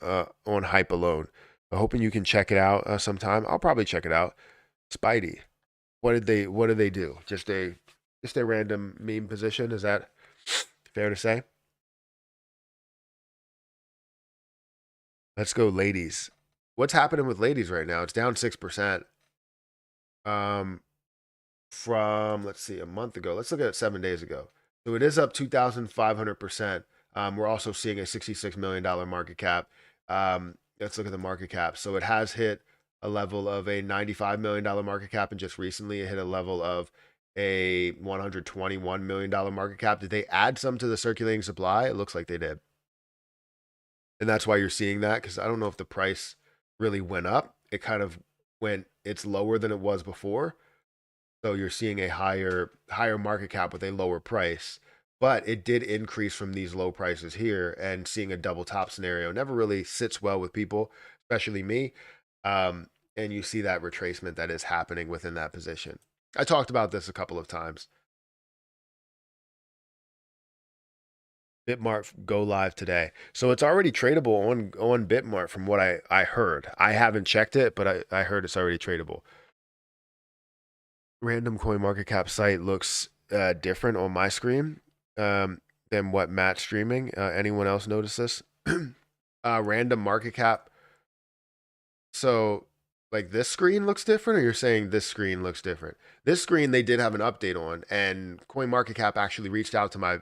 hype alone. I'm hoping you can check it out sometime. I'll probably check it out. Spidey. What did they do? Just a random meme position. Is that fair to say? Let's go, ladies. What's happening with ladies right now? It's down 6%. Um, from let's see, a month ago. Let's look at it 7 days ago. So it is up 2,500%. We're also seeing a $66 million market cap. Let's look at the market cap. So it has hit a level of a $95 million market cap, and just recently it hit a level of a $121 million market cap. Did they add some to the circulating supply? It looks like they did, and that's why you're seeing that. Because I don't know if the price really went up. It kind of went. It's lower than it was before, so you're seeing a higher market cap with a lower price, but it did increase from these low prices here, and seeing a double top scenario never really sits well with people, especially me. And you see that retracement that is happening within that position. I talked about this a couple of times. Bitmart go live today. So it's already tradable on Bitmart from what I heard. I haven't checked it, but I heard it's already tradable. Random coin market cap site looks different on my screen than what Matt's streaming. Anyone else notice this? Random market cap. So like this screen looks different, or you're saying this screen looks different? This screen they did have an update on, and coin market cap actually reached out to my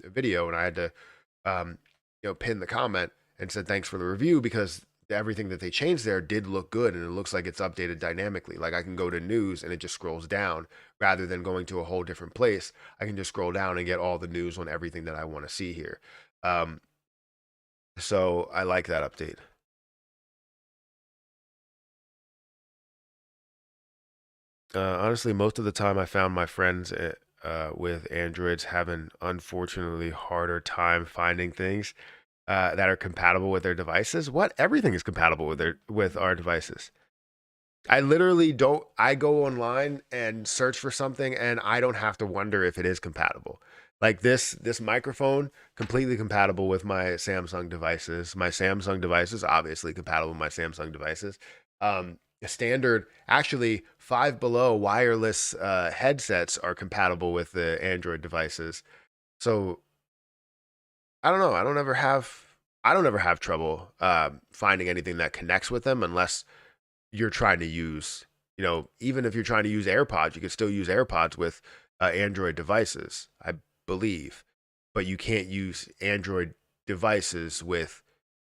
video, and I had to pin the comment and said thanks for the review because everything that they changed there did look good, and it looks like it's updated dynamically. Like I can go to news and it just scrolls down rather than going to a whole different place. I can just scroll down and get all the news on everything that I want to see here. Um, so I like that update. Honestly, most of the time I found my friends with Androids having unfortunately harder time finding things that are compatible with their devices. What? Everything is compatible with our devices. I literally don't. I go online and search for something, and I don't have to wonder if it is compatible. Like this microphone, completely compatible with my Samsung devices. My Samsung devices, obviously compatible with my Samsung devices. Standard, actually, Five Below wireless headsets are compatible with the Android devices. So I don't know. I don't ever have trouble finding anything that connects with them unless you're trying to use, even if you're trying to use AirPods, you can still use AirPods with Android devices, I believe, but you can't use Android devices with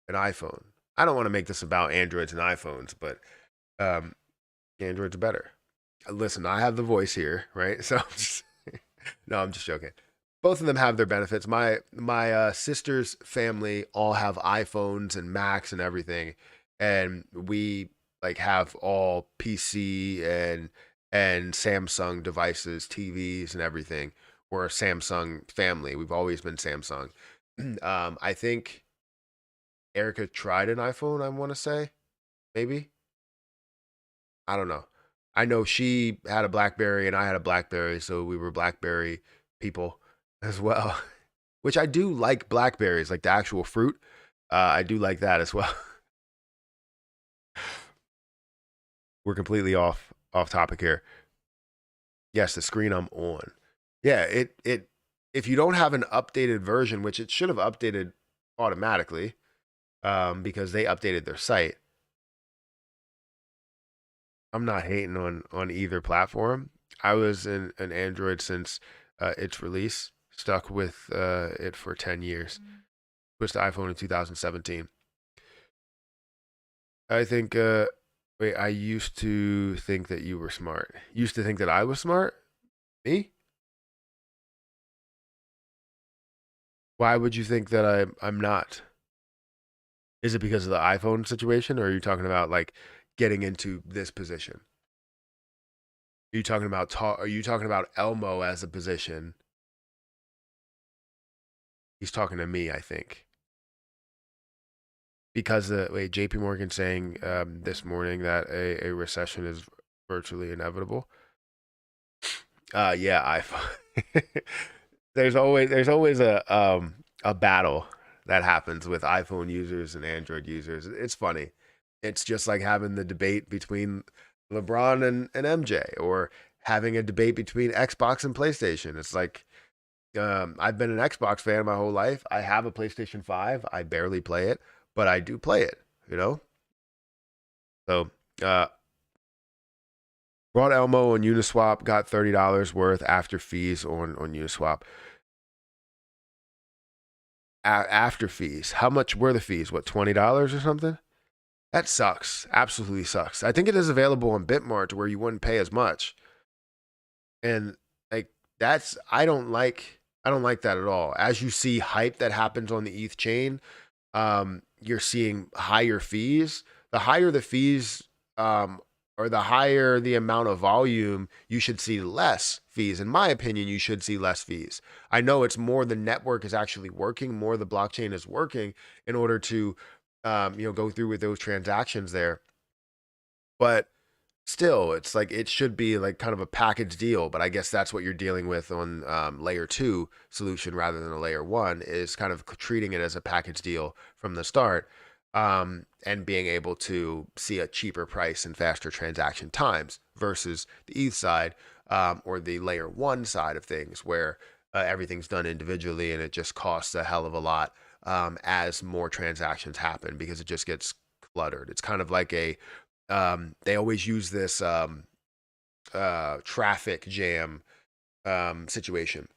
an iPhone. I don't want to make this about Androids and iPhones, but um, Android's better. Listen, I have the voice here, right? So, no, I'm just joking. both of them have their benefits. My sister's family all have iPhones and Macs and everything, and we like have all PC and Samsung devices, TVs and everything. We're a Samsung family. We've always been Samsung. I think Erica tried an iPhone. I want to say maybe. I don't know. I know she had a BlackBerry and I had a BlackBerry, so we were BlackBerry people as well. Which I do like blackberries, like the actual fruit. I do like that as well. We're completely off topic here. Yes, the screen I'm on. Yeah, it if you don't have an updated version, which it should have updated automatically, because they updated their site. I'm not hating on either platform. I was in an Android since its release, stuck with it for 10 years. Switched to iPhone in 2017. I think wait, I used to think that you were smart. Used to think that I was smart? Me? Why would you think that I'm not? Is it because of the iPhone situation, or are you talking about like getting into this position? Are you talking about Elmo as a position? He's talking to me, I think. Because wait, JP Morgan saying this morning that a recession is virtually inevitable. Yeah, iPhone. There's always a battle that happens with iPhone users and Android users. It's funny. It's just like having the debate between LeBron and MJ, or having a debate between Xbox and PlayStation. It's like I've been an Xbox fan my whole life. I have a PlayStation 5. I barely play it, but I do play it, you know? So, uh, brought Elmo on Uniswap, got $30 worth after fees on Uniswap. After fees, how much were the fees? What, $20 or something? That sucks. Absolutely sucks. I think it is available on Bitmart where you wouldn't pay as much. And like that's I don't like that at all. As you see hype that happens on the ETH chain, you're seeing higher fees. The higher the fees, or the higher the amount of volume, you should see less fees. In my opinion, you should see less fees. I know it's more the network is actually working, more the blockchain is working in order to, go through with those transactions there. But still, it's like it should be like kind of a package deal, but I guess that's what you're dealing with on layer two solution rather than a layer one, is kind of treating it as a package deal from the start, and being able to see a cheaper price and faster transaction times versus the ETH side, or the layer one side of things where everything's done individually and it just costs a hell of a lot as more transactions happen because it just gets cluttered. It's kind of like they always use this traffic jam situation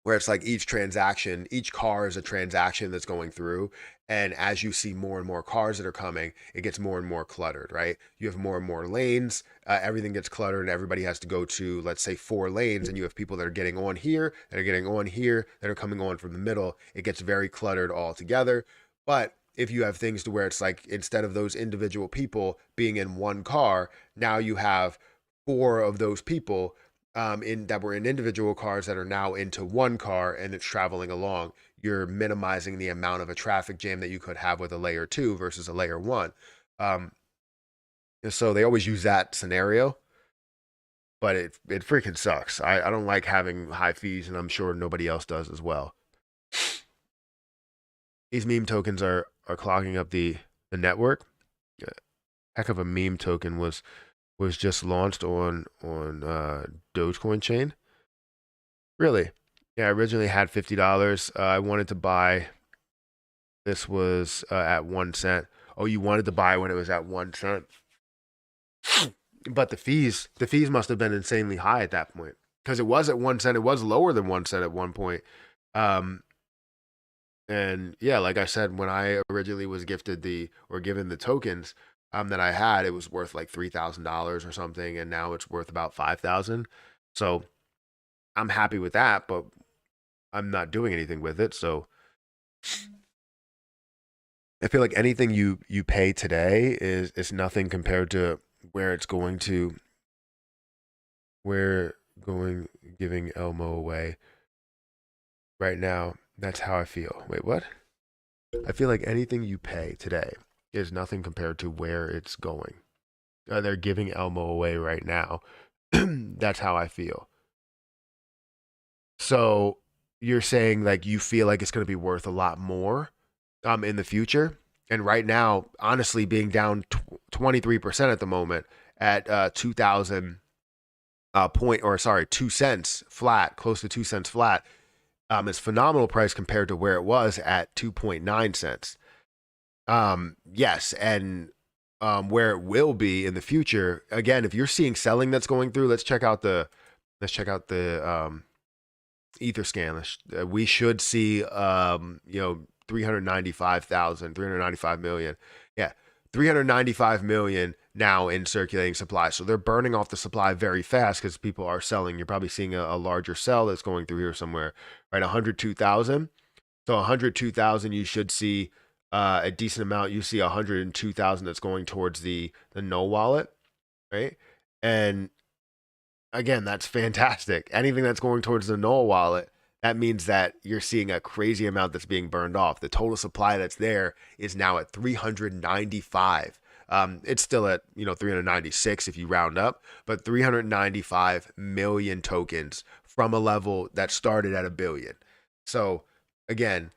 where it's like each transaction, each car is a transaction that's going through. And as you see more and more cars that are coming, it gets more and more cluttered, right? You have more and more lanes, everything gets cluttered, and everybody has to go to, let's say, 4 lanes. And you have people that are getting on here, that are getting on here, that are coming on from the middle. It gets very cluttered all together. But if you have things to where it's like instead of those individual people being in one car, now you have four of those people in that were in individual cars that are now into one car and it's traveling along. You're minimizing the amount of a traffic jam that you could have with a layer two versus a layer one. Um, so they always use that scenario, but it freaking sucks. I don't like having high fees, and I'm sure nobody else does as well. These meme tokens are clogging up the network. Heck of a meme token was just launched on Dogecoin chain. Really? Yeah, I originally had $50. I wanted to buy. This was at 1 cent. Oh, you wanted to buy when it was at 1 cent, but the fees must have been insanely high at that point because it was at 1 cent. It was lower than 1 cent at one point. Um, and yeah, like I said, when I originally was gifted or given the tokens that I had, it was worth like $3,000 or something, and now it's worth about 5,000. So I'm happy with that, but I'm not doing anything with it. So I feel like anything you pay today is nothing compared to where it's going to where going giving Elmo away right now. That's how I feel. Wait, what? I feel like anything you pay today is nothing compared to where it's going. They're giving Elmo away right now. That's how I feel. So you're saying like you feel like it's going to be worth a lot more in the future. And right now, honestly, being down 23% at the moment at 2000 point or sorry 2 cents flat, close to 2 cents flat, is phenomenal price compared to where it was at 2.9 cents. Yes, and where it will be in the future. Again, if you're seeing selling that's going through, let's check out the ether scan. We should see 395,000, 395 million. Yeah, 395 million now in circulating supply. So they're burning off the supply very fast because people are selling. You're probably seeing a larger sell that's going through here somewhere, right? 102,000. So 102,000, you should see a decent amount. You see 102,000 that's going towards the no wallet, right? And again, that's fantastic. Anything that's going towards the null wallet, that means that you're seeing a crazy amount that's being burned off. The total supply that's there is now at 395. It's still at 396 if you round up, but 395 million tokens from a level that started at a billion. So again,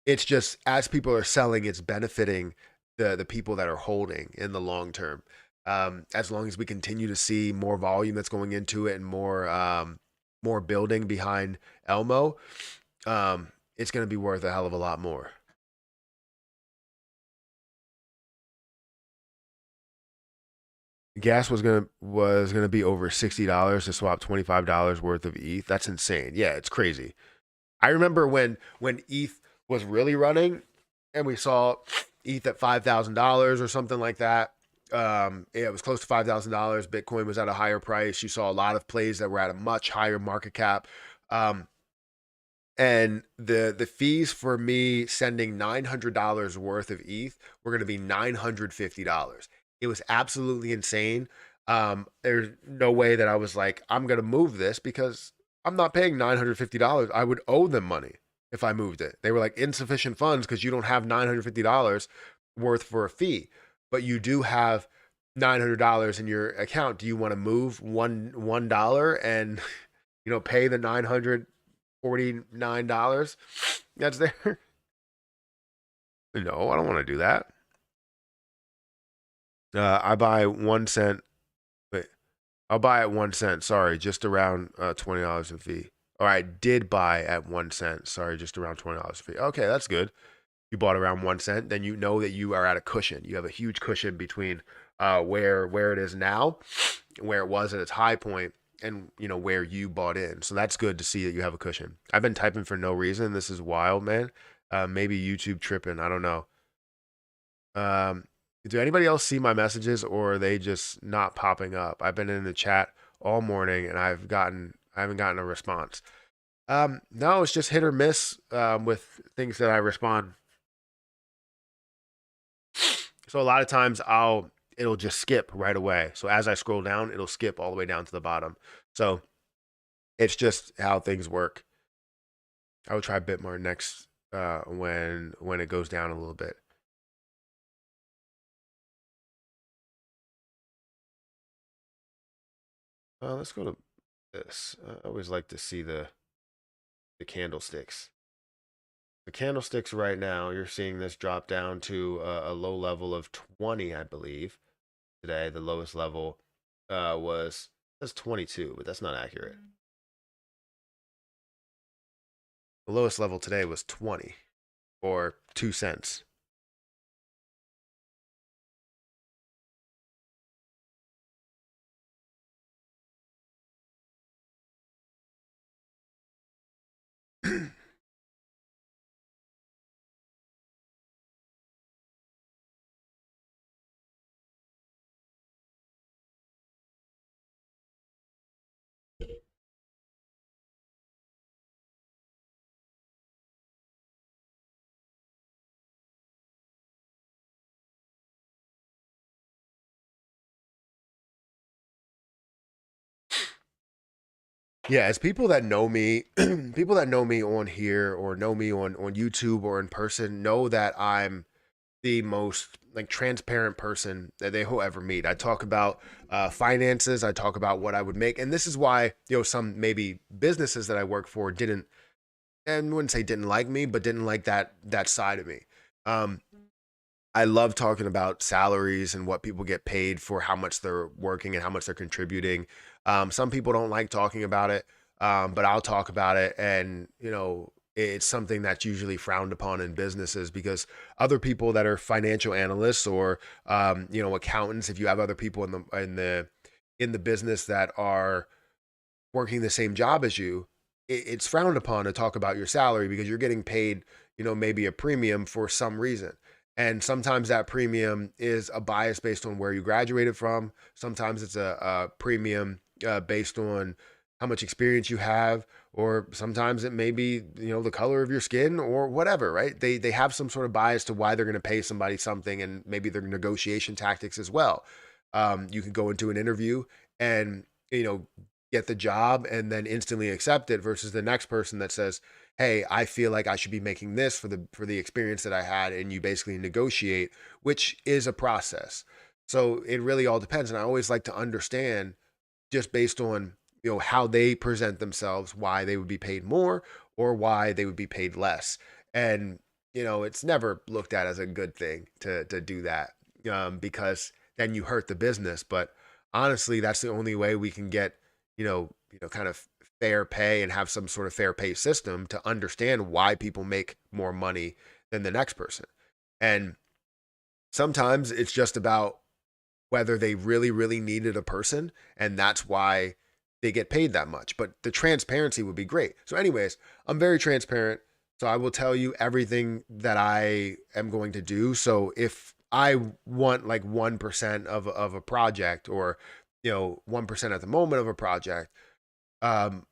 it's just as people are selling, it's benefiting the people that are holding in the long term. As long as we continue to see more volume that's going into it and more building behind Elmo, it's going to be worth a hell of a lot more. Gas was gonna be over $60 to swap $25 worth of ETH. That's insane. Yeah, it's crazy. I remember when ETH was really running, and we saw ETH at $5,000 or something like that. Yeah, it was close to $5,000. Bitcoin was at a higher price. You saw a lot of plays that were at a much higher market cap. Um, and the fees for me sending $900 worth of ETH were going to be $950. It was absolutely insane. There's no way that I was like, I'm going to move this because I'm not paying $950. I would owe them money if I moved it. They were like insufficient funds because you don't have $950 worth for a fee, but you do have $900 in your account. Do you want to move $1 and pay the $949 that's there? No, I don't want to do that. I buy 1 cent. Wait, I'll buy at 1 cent. Sorry, just around $20 in fee. Or I did buy at 1 cent. Sorry, just around $20 fee. Okay, that's good. You bought around 1 cent, then you know that you are at a cushion. You have a huge cushion between where it is now, where it was at its high point, and where you bought in. So that's good to see that you have a cushion. I've been typing for no reason. This is wild, man. Maybe YouTube tripping. I don't know. Um, do anybody else see my messages, or are they just not popping up? I've been in the chat all morning and I haven't gotten a response. No, it's just hit or miss with things that I respond. So a lot of times it'll just skip right away. So as I scroll down, it'll skip all the way down to the bottom. So it's just how things work. I will try Bitmart next when it goes down a little bit. Let's go to this. I always like to see the candlesticks. The candlesticks right now, you're seeing this drop down to a low level of 20, I believe. Today, the lowest level was that's 22, but that's not accurate. The lowest level today was 20 or 2 cents. Yeah, as people that know me, people that know me on here or know me on YouTube or in person know that I'm the most like transparent person that they will ever meet. I talk about finances. I talk about what I would make, and this is why some maybe businesses that I work for didn't, and wouldn't say didn't like me, but didn't like that side of me. Um, I love talking about salaries and what people get paid for how much they're working and how much they're contributing. Some people don't like talking about it, but I'll talk about it. And, it's something that's usually frowned upon in businesses because other people that are financial analysts or, accountants, if you have other people in the business that are working the same job as you, it's frowned upon to talk about your salary because you're getting paid, maybe a premium for some reason. And sometimes that premium is a bias based on where you graduated from. Sometimes it's a premium based on how much experience you have, or sometimes it may be, the color of your skin or whatever, right? They have some sort of bias to why they're going to pay somebody something, and maybe their negotiation tactics as well. You can go into an interview and, get the job and then instantly accept it versus the next person that says, hey, I feel like I should be making this for the experience that I had, and you basically negotiate, which is a process. So it really all depends, and I always like to understand just based on how they present themselves, why they would be paid more or why they would be paid less. And it's never looked at as a good thing to do that, because then you hurt the business. But honestly, that's the only way we can get kind of fair pay and have some sort of fair pay system to understand why people make more money than the next person. And sometimes it's just about whether they really, really needed a person, and that's why they get paid that much. But the transparency would be great. So, anyways, I'm very transparent. So I will tell you everything that I am going to do. So if I want like 1% of a project, or 1% at the moment of a project, um,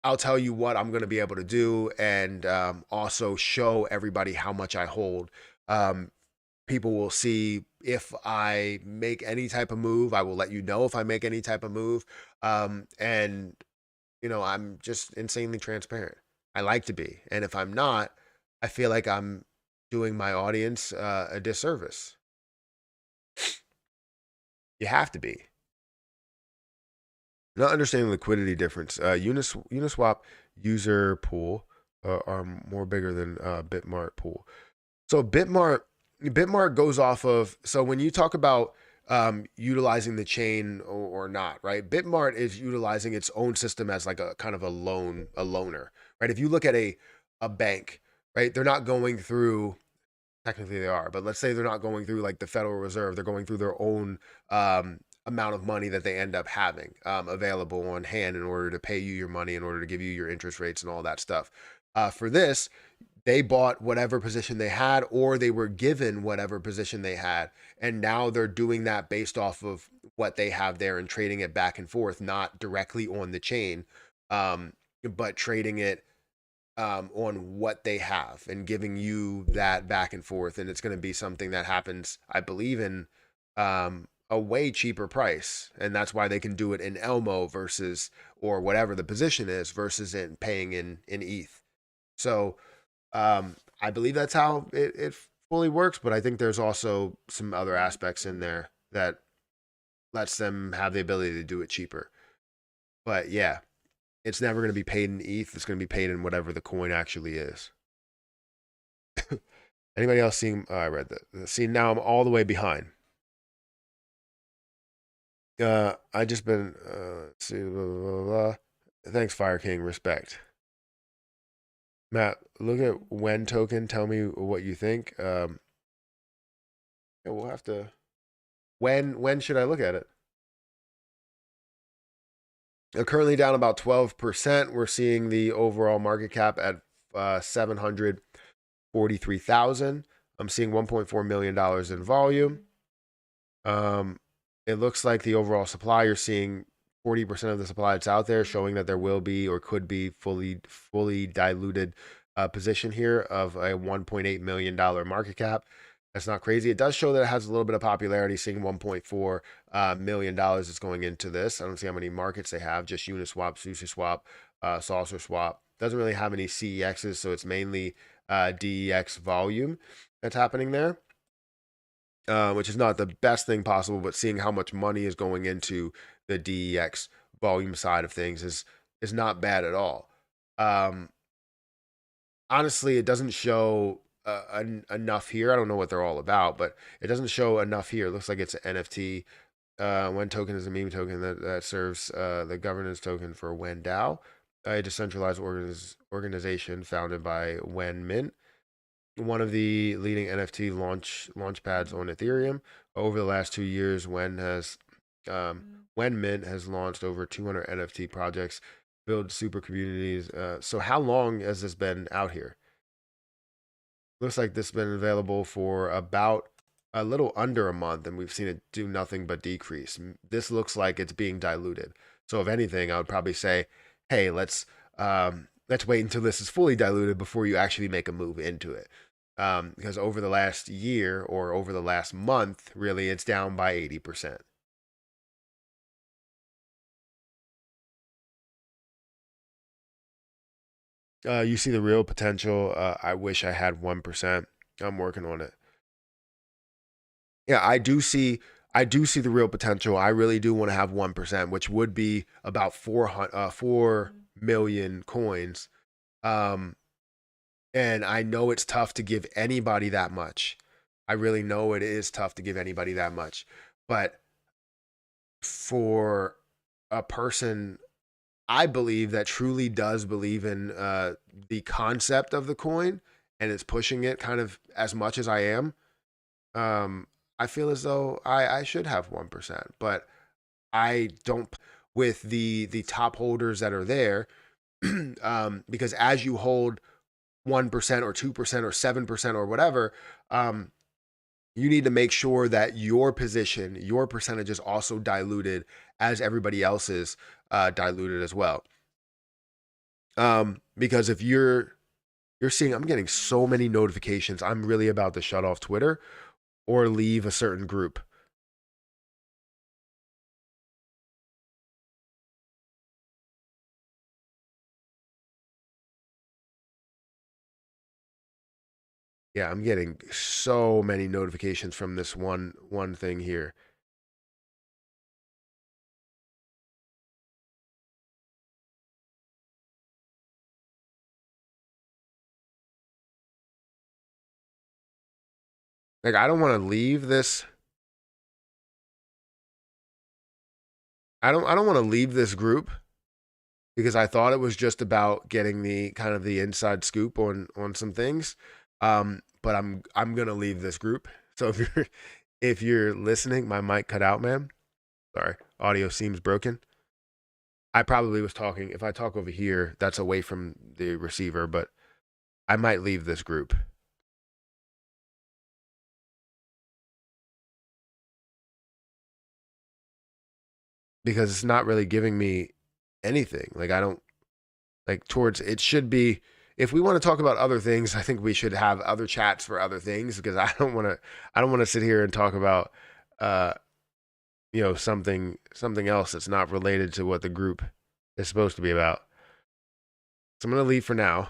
I'll tell you what I'm going to be able to do, and also show everybody how much I hold. Um, People will see if I make any type of move. I will let you know if I make any type of move. And I'm just insanely transparent. I like to be, and if I'm not, I feel like I'm doing my audience a disservice. You have to be. Not understanding liquidity difference. Uniswap user pool are more bigger than Bitmart pool. So Bitmart goes off of, so when you talk about utilizing the chain or not, right? Bitmart is utilizing its own system as like a kind of a loaner, right? If you look at a bank, right, they're not going through, technically they are, but let's say they're not going through like the Federal Reserve. They're going through their own amount of money that they end up having available on hand in order to pay you your money, in order to give you your interest rates and all that stuff. For this, they bought whatever position they had, or they were given whatever position they had, and now they're doing that based off of what they have there and trading it back and forth, not directly on the chain, but trading it on what they have and giving you that back and forth. And it's going to be something that happens, I believe, in a way cheaper price, and that's why they can do it in Elmo versus, or whatever the position is, versus in paying in ETH. So I believe that's how it fully works, but I think there's also some other aspects in there that lets them have the ability to do it cheaper. But yeah, it's never going to be paid in ETH. It's going to be paid in whatever the coin actually is. Anybody else seeing? Oh, I read that. See, now I'm all the way behind. I just been see blah, blah, blah, blah. Thanks, Fire King. Respect. Matt, look at when token. Tell me what you think. Yeah, we'll have to. When should I look at it? Currently down about 12%. We're seeing the overall market cap at 743,000. I'm seeing $1.4 million in volume. It looks like the overall supply, you're seeing 40% of the supply that's out there, showing that there will be or could be fully diluted position here of a $1.8 million market cap. That's not crazy. It does show that it has a little bit of popularity, seeing $1.4 million is going into this. I don't see how many markets they have, just Uniswap, SushiSwap, Saucer Swap. Doesn't really have any CEXs, so it's mainly DEX volume that's happening there, which is not the best thing possible, but seeing how much money is going into the DEX volume side of things is not bad at all. Honestly, it doesn't show enough here. I don't know what they're all about, but it doesn't show enough here. It looks like it's an NFT. When token is a meme token that serves the governance token for When DAO, a decentralized organization founded by When Mint, one of the leading NFT launch pads on Ethereum. Over the last 2 years, When Mint has launched over 200 NFT projects, build super communities. So how long has this been out here? Looks like this has been available for about a little under a month, and we've seen it do nothing but decrease. This looks like it's being diluted. So if anything, I would probably say, hey, let's wait until this is fully diluted before you actually make a move into it. Because over the last year or over the last month, really, it's down by 80%. You see the real potential. I wish I had 1%. I'm working on it. Yeah, I do see the real potential. I really do want to have 1%, which would be about 4 million coins. Um, and I know it's tough to give anybody that much. I really know it is tough to give anybody that much. But for a person, I believe, that truly does believe in the concept of the coin and is pushing it kind of as much as I am, um, I feel as though I should have 1%, but I don't with the top holders that are there, because as you hold 1% or 2% or 7% or whatever, um, you need to make sure that your position, your percentage is also diluted as everybody else's diluted as well. Because if you're seeing, I'm getting so many notifications. I'm really about to shut off Twitter or leave a certain group. Yeah, I'm getting so many notifications from this one thing here. Like I don't want to leave this. I don't want to leave this group because I thought it was just about getting the kind of the inside scoop on some things. But I'm gonna leave this group. So if you're listening, my mic cut out, man. Sorry, audio seems broken. I probably was talking. If I talk over here, that's away from the receiver, but I might leave this group because it's not really giving me anything. Like I don't like towards it should be if we want to talk about other things, I think we should have other chats for other things because I don't want to sit here and talk about uh something else that's not related to what the group is supposed to be about. So I'm going to leave for now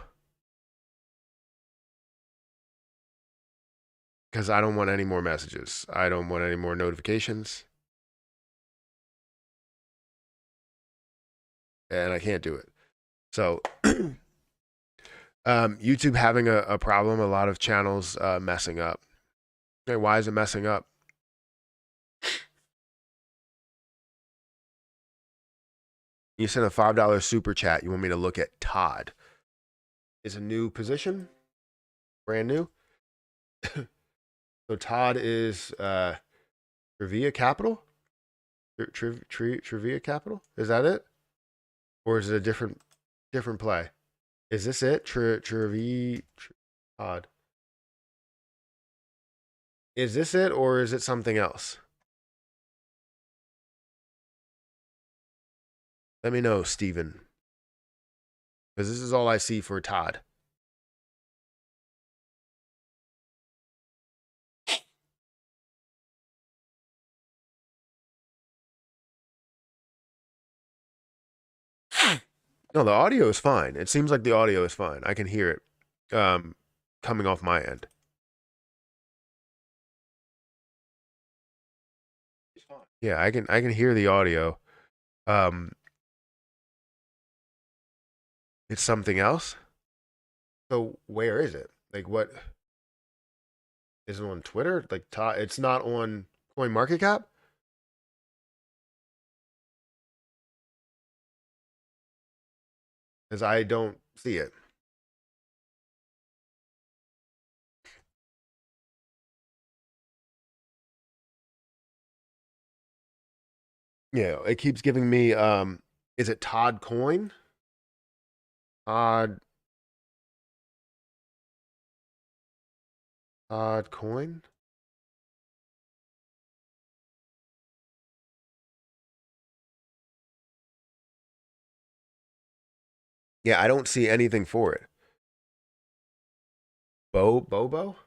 because I don't want any more messages. I don't want any more notifications and I can't do it. So YouTube having a problem, a lot of channels messing up. Okay, why is it messing up? You sent a $5 super chat. You want me to look at Todd? Is a new position, brand new. So Todd is Trivia Capital. Trivia Capital. Is that it, or is it a different play? Is this it? Todd. Is this it, or is it something else? Let me know, Steven, because this is all I see for Todd. No, the audio is fine. It seems like the audio is fine. I can hear it coming off my end. Yeah, I can hear the audio. Um, it's something else. So where is it? Like what is it on Twitter? Like it's not on CoinMarketCap? Because I don't see it. Yeah, it keeps giving me is it Todd Coin? Todd Todd Coin? Yeah, I don't see anything for it. Bobo?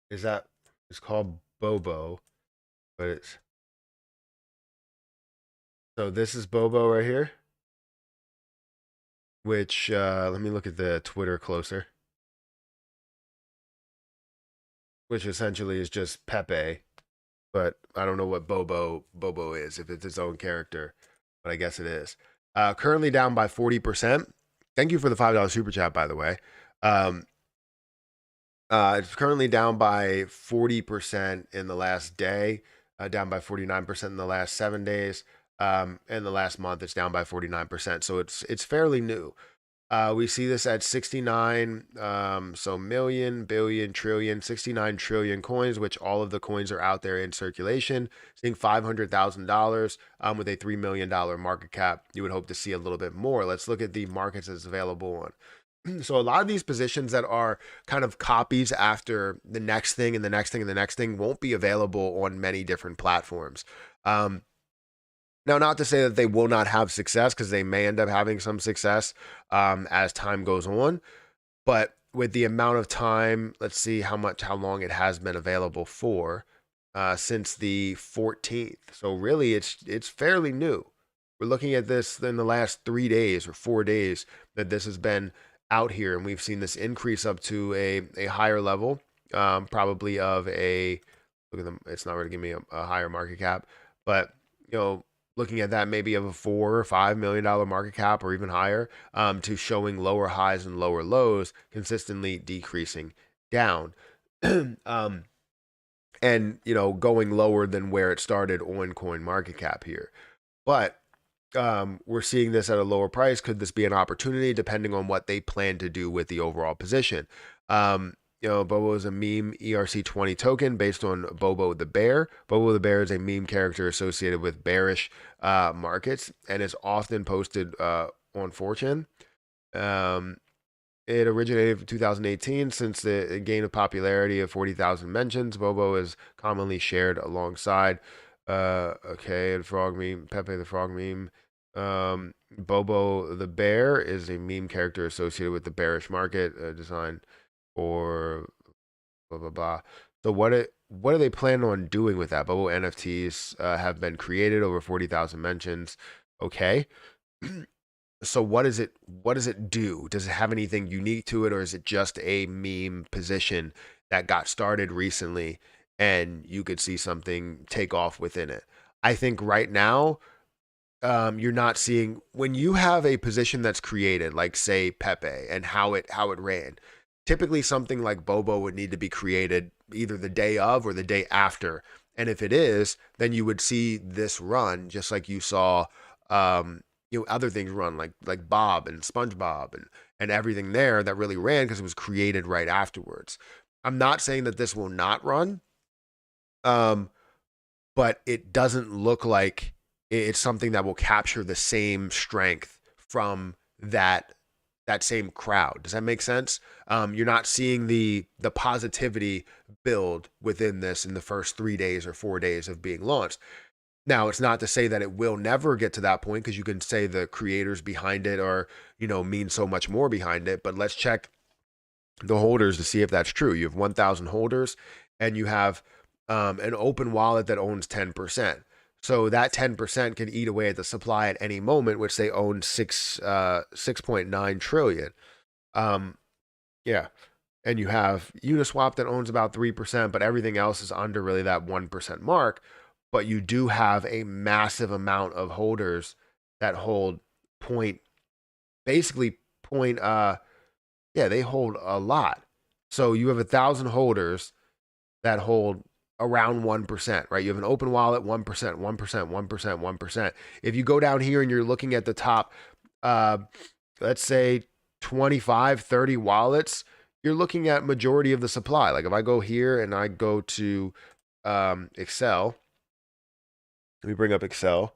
Is that it's called Bobo, but it's so this is Bobo right here, which let me look at the Twitter closer, which essentially is just Pepe, but I don't know what Bobo is, if it's its own character, but I guess it is. Currently down by 40%. Thank you for the $5 super chat, by the way. Um, it's currently down by 40% in the last day, down by 49% in the last 7 days. In the last month, it's down by 49%. So it's fairly new. We see this at 69, so million, billion, trillion, 69 trillion coins, which all of the coins are out there in circulation. Seeing $500,000 with a $3 million market cap. You would hope to see a little bit more. Let's look at the markets that's available on. So a lot of these positions that are kind of copies after the next thing and the next thing and the next thing won't be available on many different platforms. Um, Now, not to say that they will not have success, because they may end up having some success as time goes on. But with the amount of time, let's see how long it has been available for since the 14th. So really, it's fairly new. We're looking at this in the last 3 days or 4 days that this has been out here, and we've seen this increase up to a higher level, probably of a look at them. It's not really giving me a higher market cap, but you know, looking at that maybe of a $4 or $5 million market cap or even higher, to showing lower highs and lower lows, consistently decreasing down. um, and going lower than where it started on coin market cap here. But we're seeing this at a lower price. Could this be an opportunity, depending on what they plan to do with the overall position? Bobo is a meme ERC20 token based on Bobo the Bear. Bobo the Bear is a meme character associated with bearish markets and is often posted on 4chan. It originated in 2018. Since the gain of popularity of 40,000 mentions, Bobo is commonly shared alongside okay, and frog meme, Pepe the frog meme. Bobo the Bear is a meme character associated with the bearish market, designed for blah blah blah. So what are they planning on doing with that? Bobo NFTs have been created, over 40,000 mentions. Okay. So what does it do? Does it have anything unique to it, or is it just a meme position that got started recently and you could see something take off within it? I think right now, you're not seeing, when you have a position that's created, like say Pepe and how it ran. Typically, something like Bobo would need to be created either the day of or the day after, and if it is, then you would see this run just like you saw, um, other things run, like Bob and SpongeBob and everything there that really ran because it was created right afterwards. I'm not saying that this will not run, um, but it doesn't look like it's something that will capture the same strength from that same crowd. Does that make sense? You're not seeing the positivity build within this in the first 3 days or 4 days of being launched. Now, it's not to say that it will never get to that point, because you can say the creators behind it are, mean so much more behind it. But let's check the holders to see if that's true. You have 1,000 holders, and you have an open wallet that owns 10%. So that 10% can eat away at the supply at any moment, which they own 6.9 trillion. Um, yeah. And you have Uniswap that owns about 3%, but everything else is under really that 1% mark. But you do have a massive amount of holders that hold point, basically point, yeah, they hold a lot. So you have 1,000 holders that hold around 1%, right? You have an open wallet, 1%, 1%, 1%, 1%. If you go down here and you're looking at the top, uh, let's say 25, 30 wallets, you're looking at majority of the supply. Like if I go here and I go to Excel, let me bring up Excel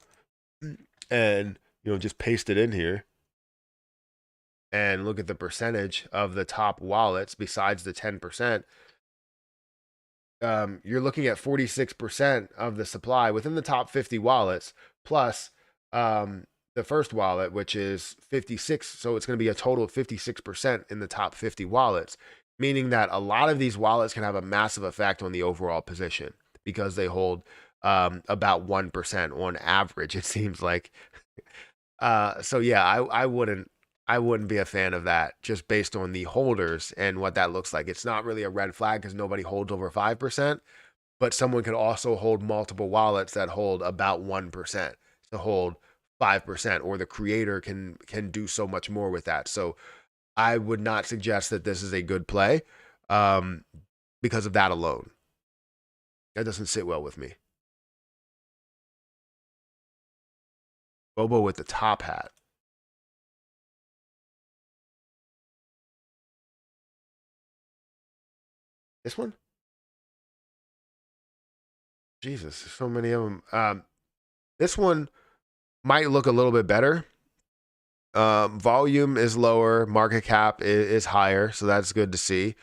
and, just paste it in here and look at the percentage of the top wallets besides the 10%. You're looking at 46% of the supply within the top 50 wallets, plus the first wallet, which is 56. So it's going to be a total of 56% in the top 50 wallets, meaning that a lot of these wallets can have a massive effect on the overall position because they hold about 1% on average, it seems like. So yeah, I wouldn't be a fan of that just based on the holders and what that looks like. It's not really a red flag because nobody holds over 5%, but someone could also hold multiple wallets that hold about 1% to hold 5%, or the creator can do so much more with that. So I would not suggest that this is a good play um, because of that alone. That doesn't sit well with me. Bobo with the top hat. This one? Jesus, there's so many of them. This one might look a little bit better. Volume is lower, market cap is higher, so that's good to see.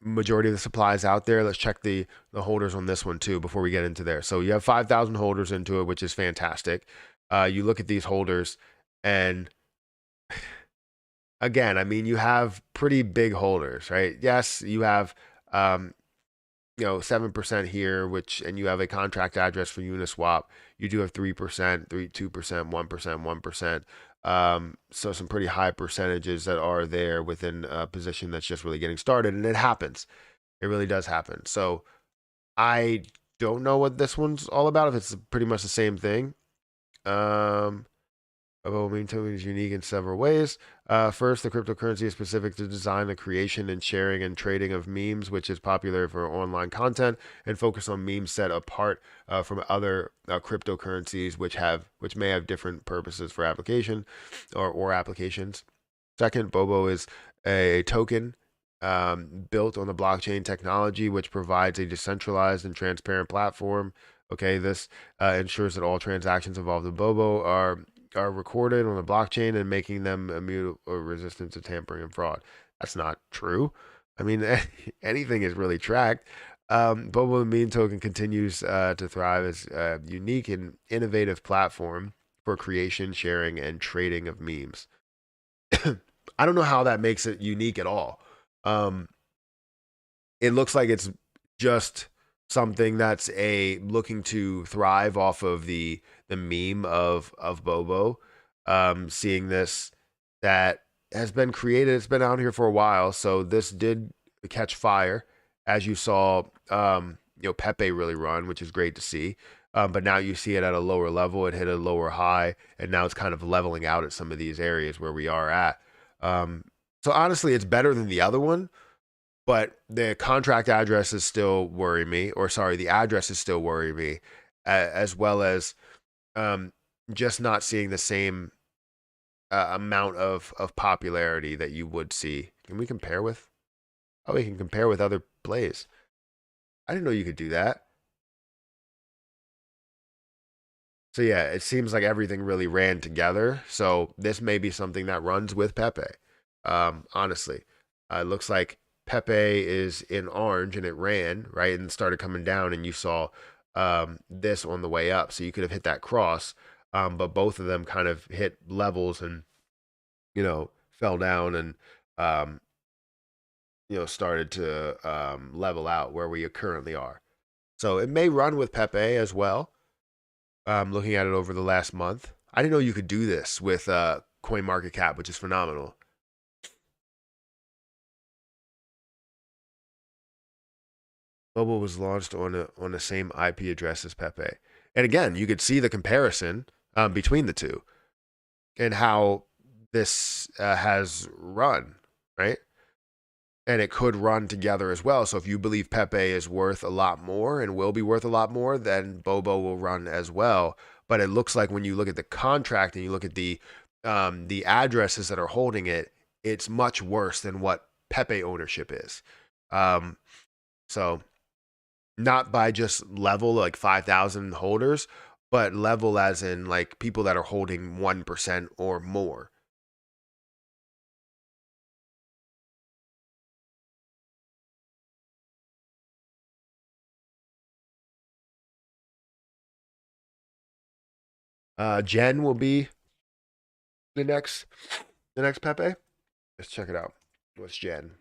Majority of the supply is out there. Let's check the holders on this one too before we get into there. So you have 5,000 holders into it, which is fantastic. You look at these holders, and again, I mean, you have pretty big holders, right? Yes, you have 7% here, and you have a contract address for Uniswap. You do have 3%, 2%, 1%, 1%. So some pretty high percentages that are there within a position that's just really getting started, and it happens. It really does happen. So I don't know what this one's all about. If it's pretty much the same thing. Bobo meme token is unique in several ways. First, the cryptocurrency is specific to design, the creation, and sharing and trading of memes, which is popular for online content, and focus on memes set apart from other cryptocurrencies, which may have different purposes for application or applications. Second, Bobo is a token built on the blockchain technology, which provides a decentralized and transparent platform. Okay, this ensures that all transactions involved in Bobo are recorded on the blockchain and making them immune or resistant to tampering and fraud. That's not true. I mean, anything is really tracked. Bobo meme token continues to thrive as a unique and innovative platform for creation, sharing, and trading of memes. I don't know how that makes it unique at all. Um, it looks like it's just something that's looking to thrive off of the meme of Bobo. Seeing this that has been created, it's been out here for a while, so this did catch fire, as you saw. Pepe really run, which is great to see. But now you see it at a lower level. It hit a lower high, and now it's kind of leveling out at some of these areas where we are at. So honestly, it's better than the other one, but the contract addresses still worry me, or sorry, the addresses still worry me, as well as um, just not seeing the same amount of popularity that you would see. Can we compare with? Oh, we can compare with other plays. I didn't know you could do that. So yeah, it seems like everything really ran together. So this may be something that runs with Pepe. Honestly, it looks like Pepe is in orange and it ran right and started coming down, and you saw this on the way up. So you could have hit that cross, but both of them kind of hit levels and fell down and um, started to level out where we currently are. So it may run with Pepe as well. Looking at it over the last month. I didn't know you could do this with Coin Market Cap, which is phenomenal. Bobo was launched on the same IP address as Pepe, and again, you could see the comparison between the two and how this has run, right? And it could run together as well. So if you believe Pepe is worth a lot more and will be worth a lot more, then Bobo will run as well. But it looks like when you look at the contract and you look at the addresses that are holding it, it's much worse than what Pepe ownership is. Um, so not by just level like 5,000 holders, but level as in like people that are holding 1% or more. Jen will be the next Pepe. Let's check it out. What's Jen?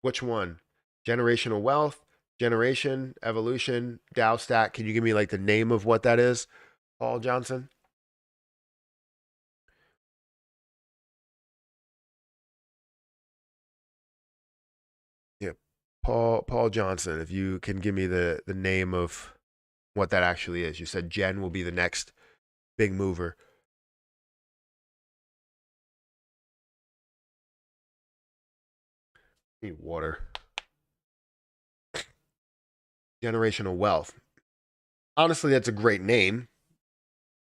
Which one? Generational wealth, generation, evolution, Dow stack. Can you give me like the name of what that is, Paul Johnson? Yeah, Paul Johnson. If you can give me the name of what that actually is. You said Jen will be the next big mover. Need water. Generational wealth. Honestly, that's a great name.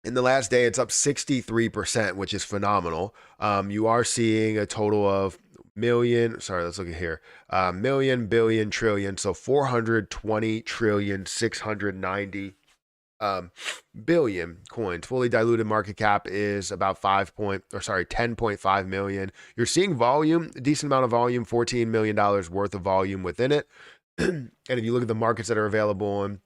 In the last day, it's up 63%, which is phenomenal. You are seeing a total of million, sorry, let's look at here. Million, billion, trillion. So 420 trillion, 690 billion coins. Fully diluted market cap is about 10.5 million. You're seeing volume, a decent amount of volume, $14 million worth of volume within it. And if you look at the markets that are available on,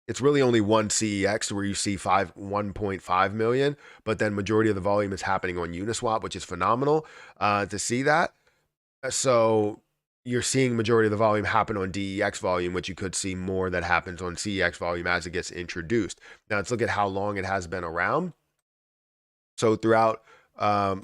it's really only one CEX where you see 1.5 million, but then majority of the volume is happening on Uniswap, which is phenomenal to see that. So you're seeing majority of the volume happen on DEX volume, which you could see more that happens on CEX volume as it gets introduced. Now let's look at how long it has been around. So throughout,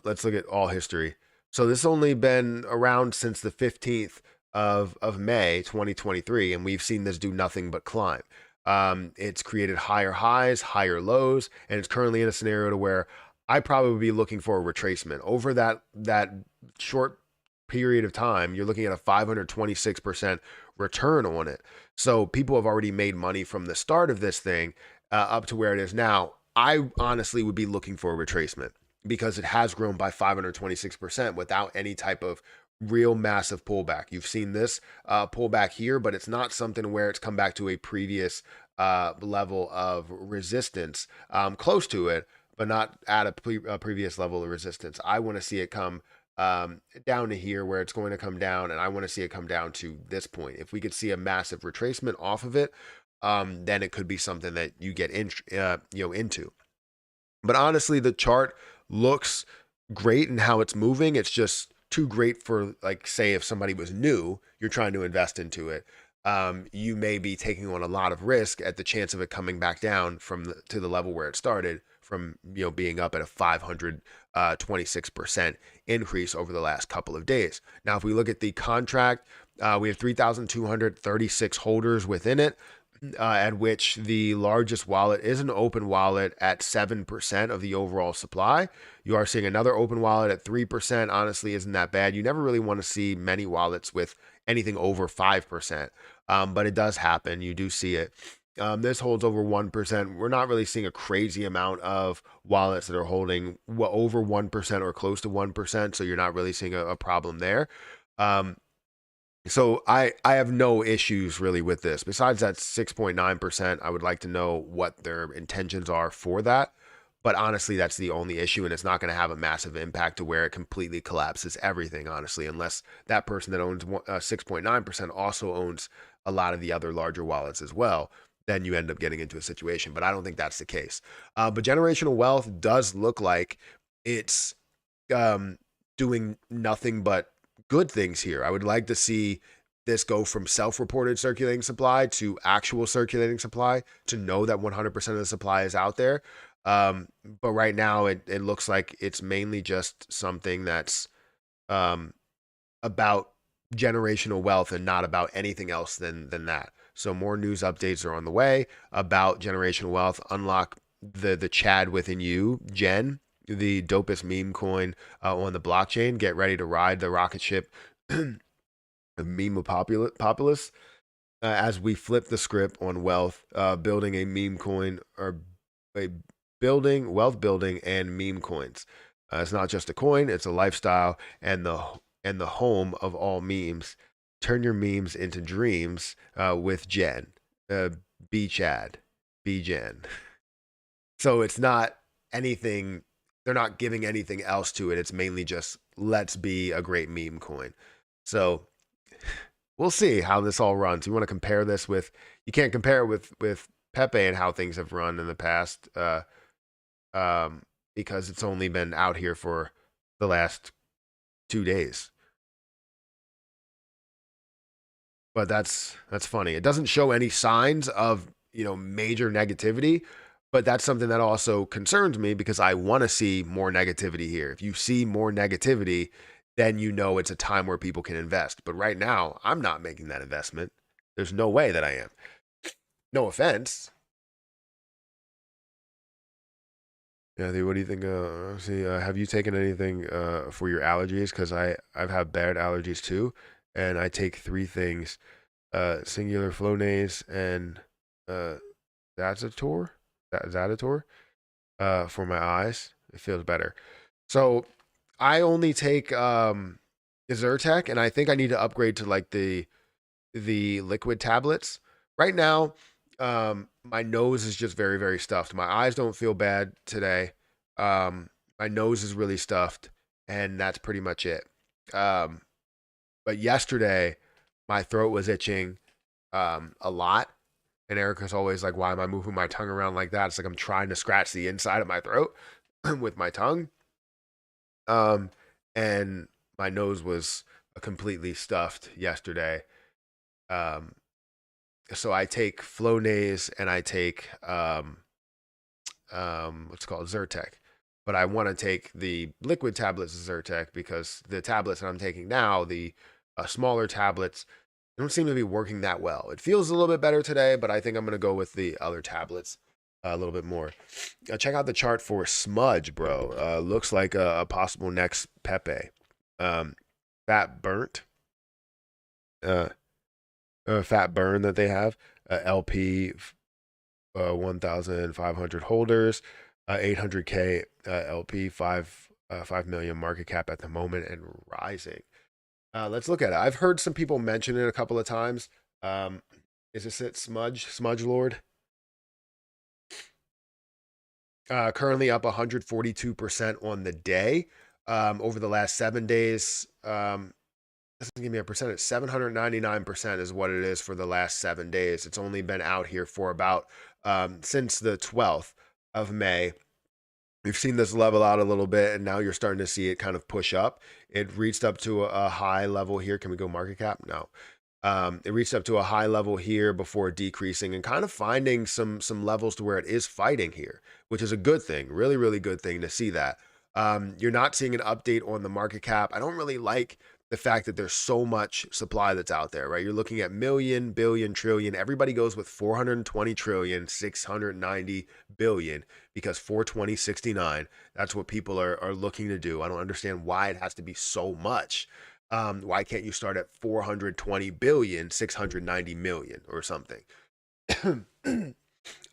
let's look at all history. So this has only been around since the 15th of May 2023, and we've seen this do nothing but climb. It's created higher highs, higher lows, and it's currently in a scenario to where I probably would be looking for a retracement over that short period of time. You're looking at a 526% return on it. So people have already made money from the start of this thing up to where it is now. I honestly would be looking for a retracement because it has grown by 526% without any type of real massive pullback. You've seen this pullback here, but it's not something where it's come back to a previous level of resistance, close to it, but not at a previous level of resistance. I want to see it come down to here where it's going to come down, and I want to see it come down to this point. If we could see a massive retracement off of it, then it could be something that you get into. But honestly, the chart looks great in how it's moving. It's just too great for, like, say if somebody was new, you're trying to invest into it. You may be taking on a lot of risk at the chance of it coming back down to the level where it started from, being up at a 526% increase over the last couple of days. Now, if we look at the contract, we have 3,236 holders within it. At which the largest wallet is an open wallet at 7% of the overall supply. You are seeing another open wallet at 3%. Honestly, isn't that bad. You never really want to see many wallets with anything over 5%, but it does happen. You do see it. This holds over 1%. We're not really seeing a crazy amount of wallets that are holding over 1% or close to 1%, so you're not really seeing a problem there. So I have no issues really with this. Besides that 6.9%, I would like to know what their intentions are for that. But honestly, that's the only issue, and it's not going to have a massive impact to where it completely collapses everything, honestly, unless that person that owns 6.9% also owns a lot of the other larger wallets as well. Then you end up getting into a situation. But I don't think that's the case. But generational wealth does look like it's doing nothing but good things here. I would like to see this go from self-reported circulating supply to actual circulating supply to know that 100% of the supply is out there. But right now it looks like it's mainly just something that's um, about generational wealth and not about anything else than that. So more news updates are on the way about generational wealth. Unlock the Chad within you, Jen, the dopest meme coin on the blockchain. Get ready to ride the rocket ship, the meme of populace. As we flip the script on wealth, building a meme coin or a building wealth building and meme coins. It's not just a coin; it's a lifestyle and the home of all memes. Turn your memes into dreams with Jen, B Chad, B Jen. So it's not anything. They're not giving anything else to it. It's mainly just let's be a great meme coin. So we'll see how this all runs. You want to compare this with? You can't compare it with Pepe and how things have run in the past, because it's only been out here for the last 2 days. But that's funny. It doesn't show any signs of major negativity, but that's something that also concerns me because I want to see more negativity here. If you see more negativity, then it's a time where people can invest. But right now, I'm not making that investment. There's no way that I am. No offense. Yeah, what do you think? Have you taken anything for your allergies? Because I've had bad allergies too, and I take three things: singular Flonase and uh, Zazator, Zaditor, for my eyes. It feels better. So I only take Zyrtec, and I think I need to upgrade to like the liquid tablets. Right now, my nose is just very, very stuffed. My eyes don't feel bad today. My nose is really stuffed, and that's pretty much it. Um, but yesterday, my throat was itching a lot. And Erica's always like, why am I moving my tongue around like that? It's like I'm trying to scratch the inside of my throat with my tongue. Um, and my nose was completely stuffed yesterday. Um, so I take Flonase and I take what's called Zyrtec. But I want to take the liquid tablets of Zyrtec because the tablets that I'm taking now, the smaller tablets, don't seem to be working that well. It feels a little bit better today, but I think I'm going to go with the other tablets a little bit more. Check out the chart for Smudge, bro. Looks like a possible next Pepe. Fat burnt. Uh, fat burn that they have. LP 1,500 holders, 800K LP, 5 million market cap at the moment and rising. Let's look at it. I've heard some people mention it a couple of times. Is this it? Smudge Lord. Currently up 142% on the day. Over the last 7 days, this doesn't give me a percentage. 799% is what it is for the last 7 days. It's only been out here for about since the 12th of May. We've seen this level out a little bit, and now you're starting to see it kind of push up. It reached up to a high level here. Can we go market cap? No. It reached up to a high level here before decreasing and kind of finding some levels to where it is fighting here, which is a good thing. Really, really good thing to see that. You're not seeing an update on the market cap. I don't really like the fact that there's so much supply that's out there, right? You're looking at million, billion, trillion. Everybody goes with 420 trillion, 690 billion because 420.69. That's what people are looking to do. I don't understand why it has to be so much. Why can't you start at 420 billion, 690 million or something?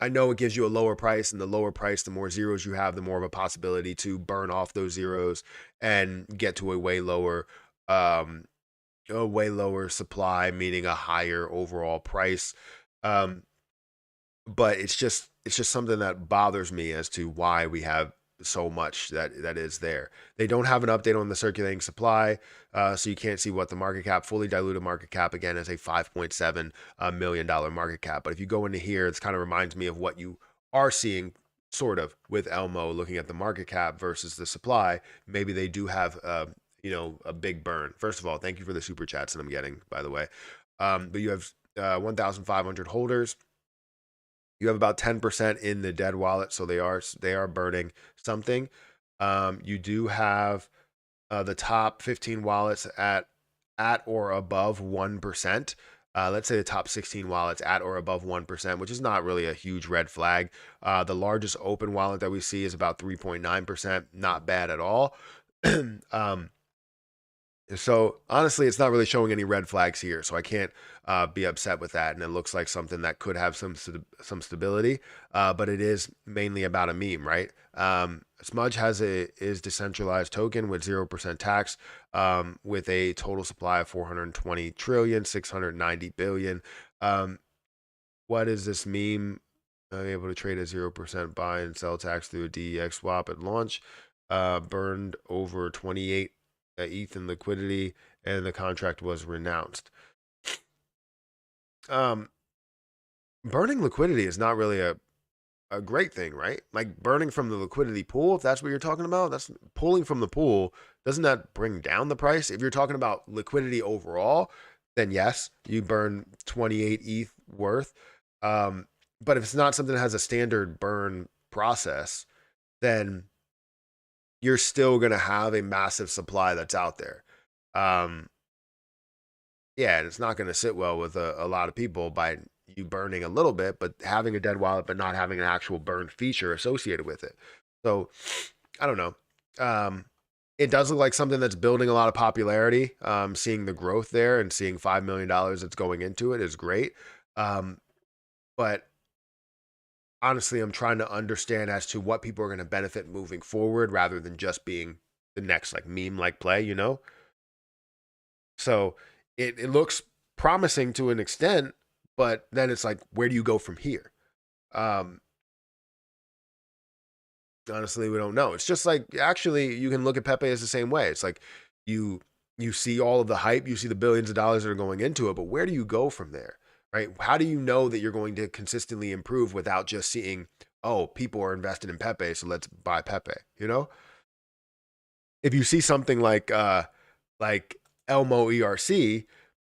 I know it gives you a lower price, and the lower price, the more zeros you have, the more of a possibility to burn off those zeros and get to um, a way lower supply, meaning a higher overall price. Um, but it's just something that bothers me as to why we have so much that is there. They don't have an update on the circulating supply, so you can't see what the market cap, fully diluted market cap, again, is a $5.7 million market cap. But if you go into here, this kind of reminds me of what you are seeing sort of with Elmo, looking at the market cap versus the supply. Maybe they do have a big burn. First of all, thank you for the super chats that I'm getting, by the way. But you have 1,500 holders. You have about 10% in the dead wallet, so they are burning something. You do have the top 15 wallets at or above 1%. Let's say the top 16 wallets at or above 1%, which is not really a huge red flag. The largest open wallet that we see is about 3.9%. Not bad at all. So honestly, it's not really showing any red flags here, so I can't be upset with that. And it looks like something that could have some stability, but it is mainly about a meme, right? Smudge is decentralized token with 0% tax, with a total supply of 420 trillion, 690 billion. What is this meme? Able to trade at 0% buy and sell tax through a DEX swap at launch. Burned over 28 ETH in liquidity, and the contract was renounced. Burning liquidity is not really a great thing, right? Like burning from the liquidity pool, if that's what you're talking about, that's pulling from the pool. Doesn't that bring down the price? If you're talking about liquidity overall, then yes, you burn 28 ETH worth. But if it's not something that has a standard burn process, then you're still going to have a massive supply that's out there. Yeah, and it's not going to sit well with a lot of people by you burning a little bit, but having a dead wallet, but not having an actual burn feature associated with it. So I don't know. It does look like something that's building a lot of popularity. Seeing the growth there and seeing $5 million that's going into it is great. But honestly, I'm trying to understand as to what people are going to benefit moving forward rather than just being the next like meme like play, you know? So it looks promising to an extent, but then it's like, where do you go from here? Honestly, we don't know. It's just like, actually, you can look at Pepe as the same way. It's like you see all of the hype, you see the billions of dollars that are going into it, but where do you go from there? Right? How do you know that you're going to consistently improve without just seeing, oh, people are invested in Pepe, so let's buy Pepe, you know? If you see something like Elmo ERC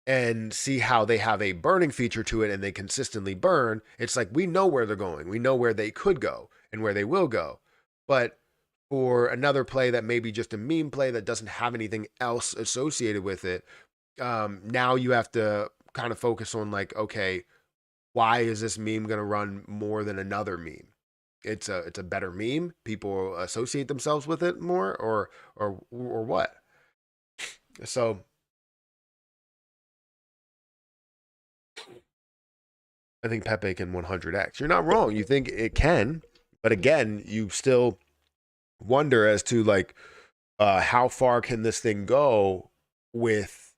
and see how they have a burning feature to it and they consistently burn, it's like we know where they're going. We know where they could go and where they will go. But for another play that may be just a meme play that doesn't have anything else associated with it, now you have to kind of focus on like, okay, why is this meme going to run more than another meme? It's a better meme. People associate themselves with it more, or what? So I think Pepe can 100x. You're not wrong. You think it can, but again, you still wonder as to like how far can this thing go with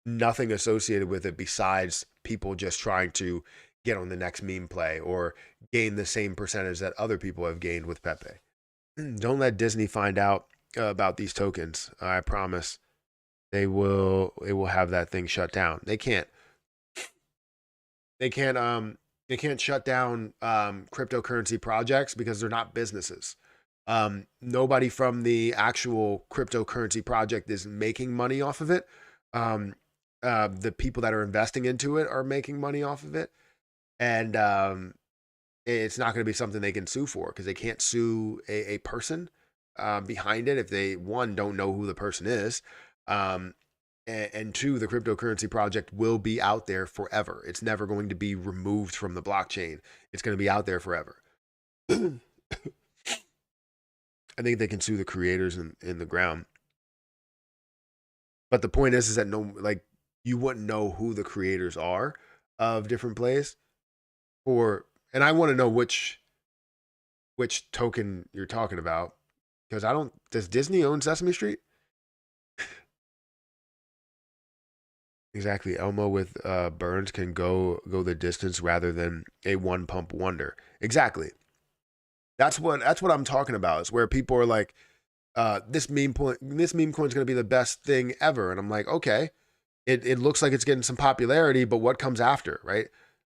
nothing associated with it besides people just trying to get on the next meme play or gain the same percentage that other people have gained with Pepe. Don't let Disney find out about these tokens. I promise they will have that thing shut down. They can't shut down cryptocurrency projects because they're not businesses. Nobody from the actual cryptocurrency project is making money off of it. The people that are investing into it are making money off of it, and it's not going to be something they can sue for because they can't sue a person behind it if they, one, don't know who the person is, and two, the cryptocurrency project will be out there forever. It's never going to be removed from the blockchain. It's going to be out there forever. I think they can sue the creators in the ground. But the point is that you wouldn't know who the creators are of different plays, and I want to know which token you're talking about because does Disney own Sesame Street? Exactly. Elmo with burns can go the distance rather than a one pump wonder. Exactly. That's what I'm talking about. It's where people are like, this meme coin is going to be the best thing ever, and I'm like, okay, it looks like it's getting some popularity, but what comes after, right?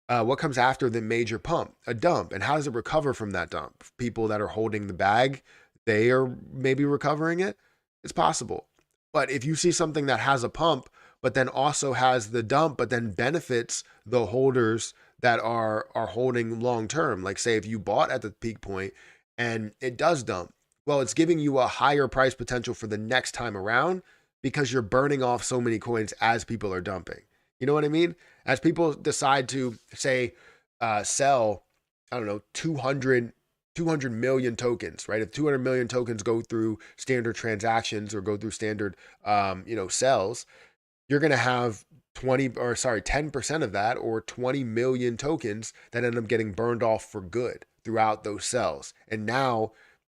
What comes after the major pump? A dump, and how does it recover from that dump? People that are holding the bag, they are maybe recovering it. It's possible, but if you see something that has a pump, but then also has the dump, but then benefits the holders that are holding long term. Like say if you bought at the peak point and it does dump, well, it's giving you a higher price potential for the next time around because you're burning off so many coins as people are dumping. You know what I mean? As people decide to say sell, I don't know, 200 million tokens, right? If 200 million tokens go through standard transactions or go through standard, cells, you're going to have 10% of that, or 20 million tokens that end up getting burned off for good throughout those cells. And now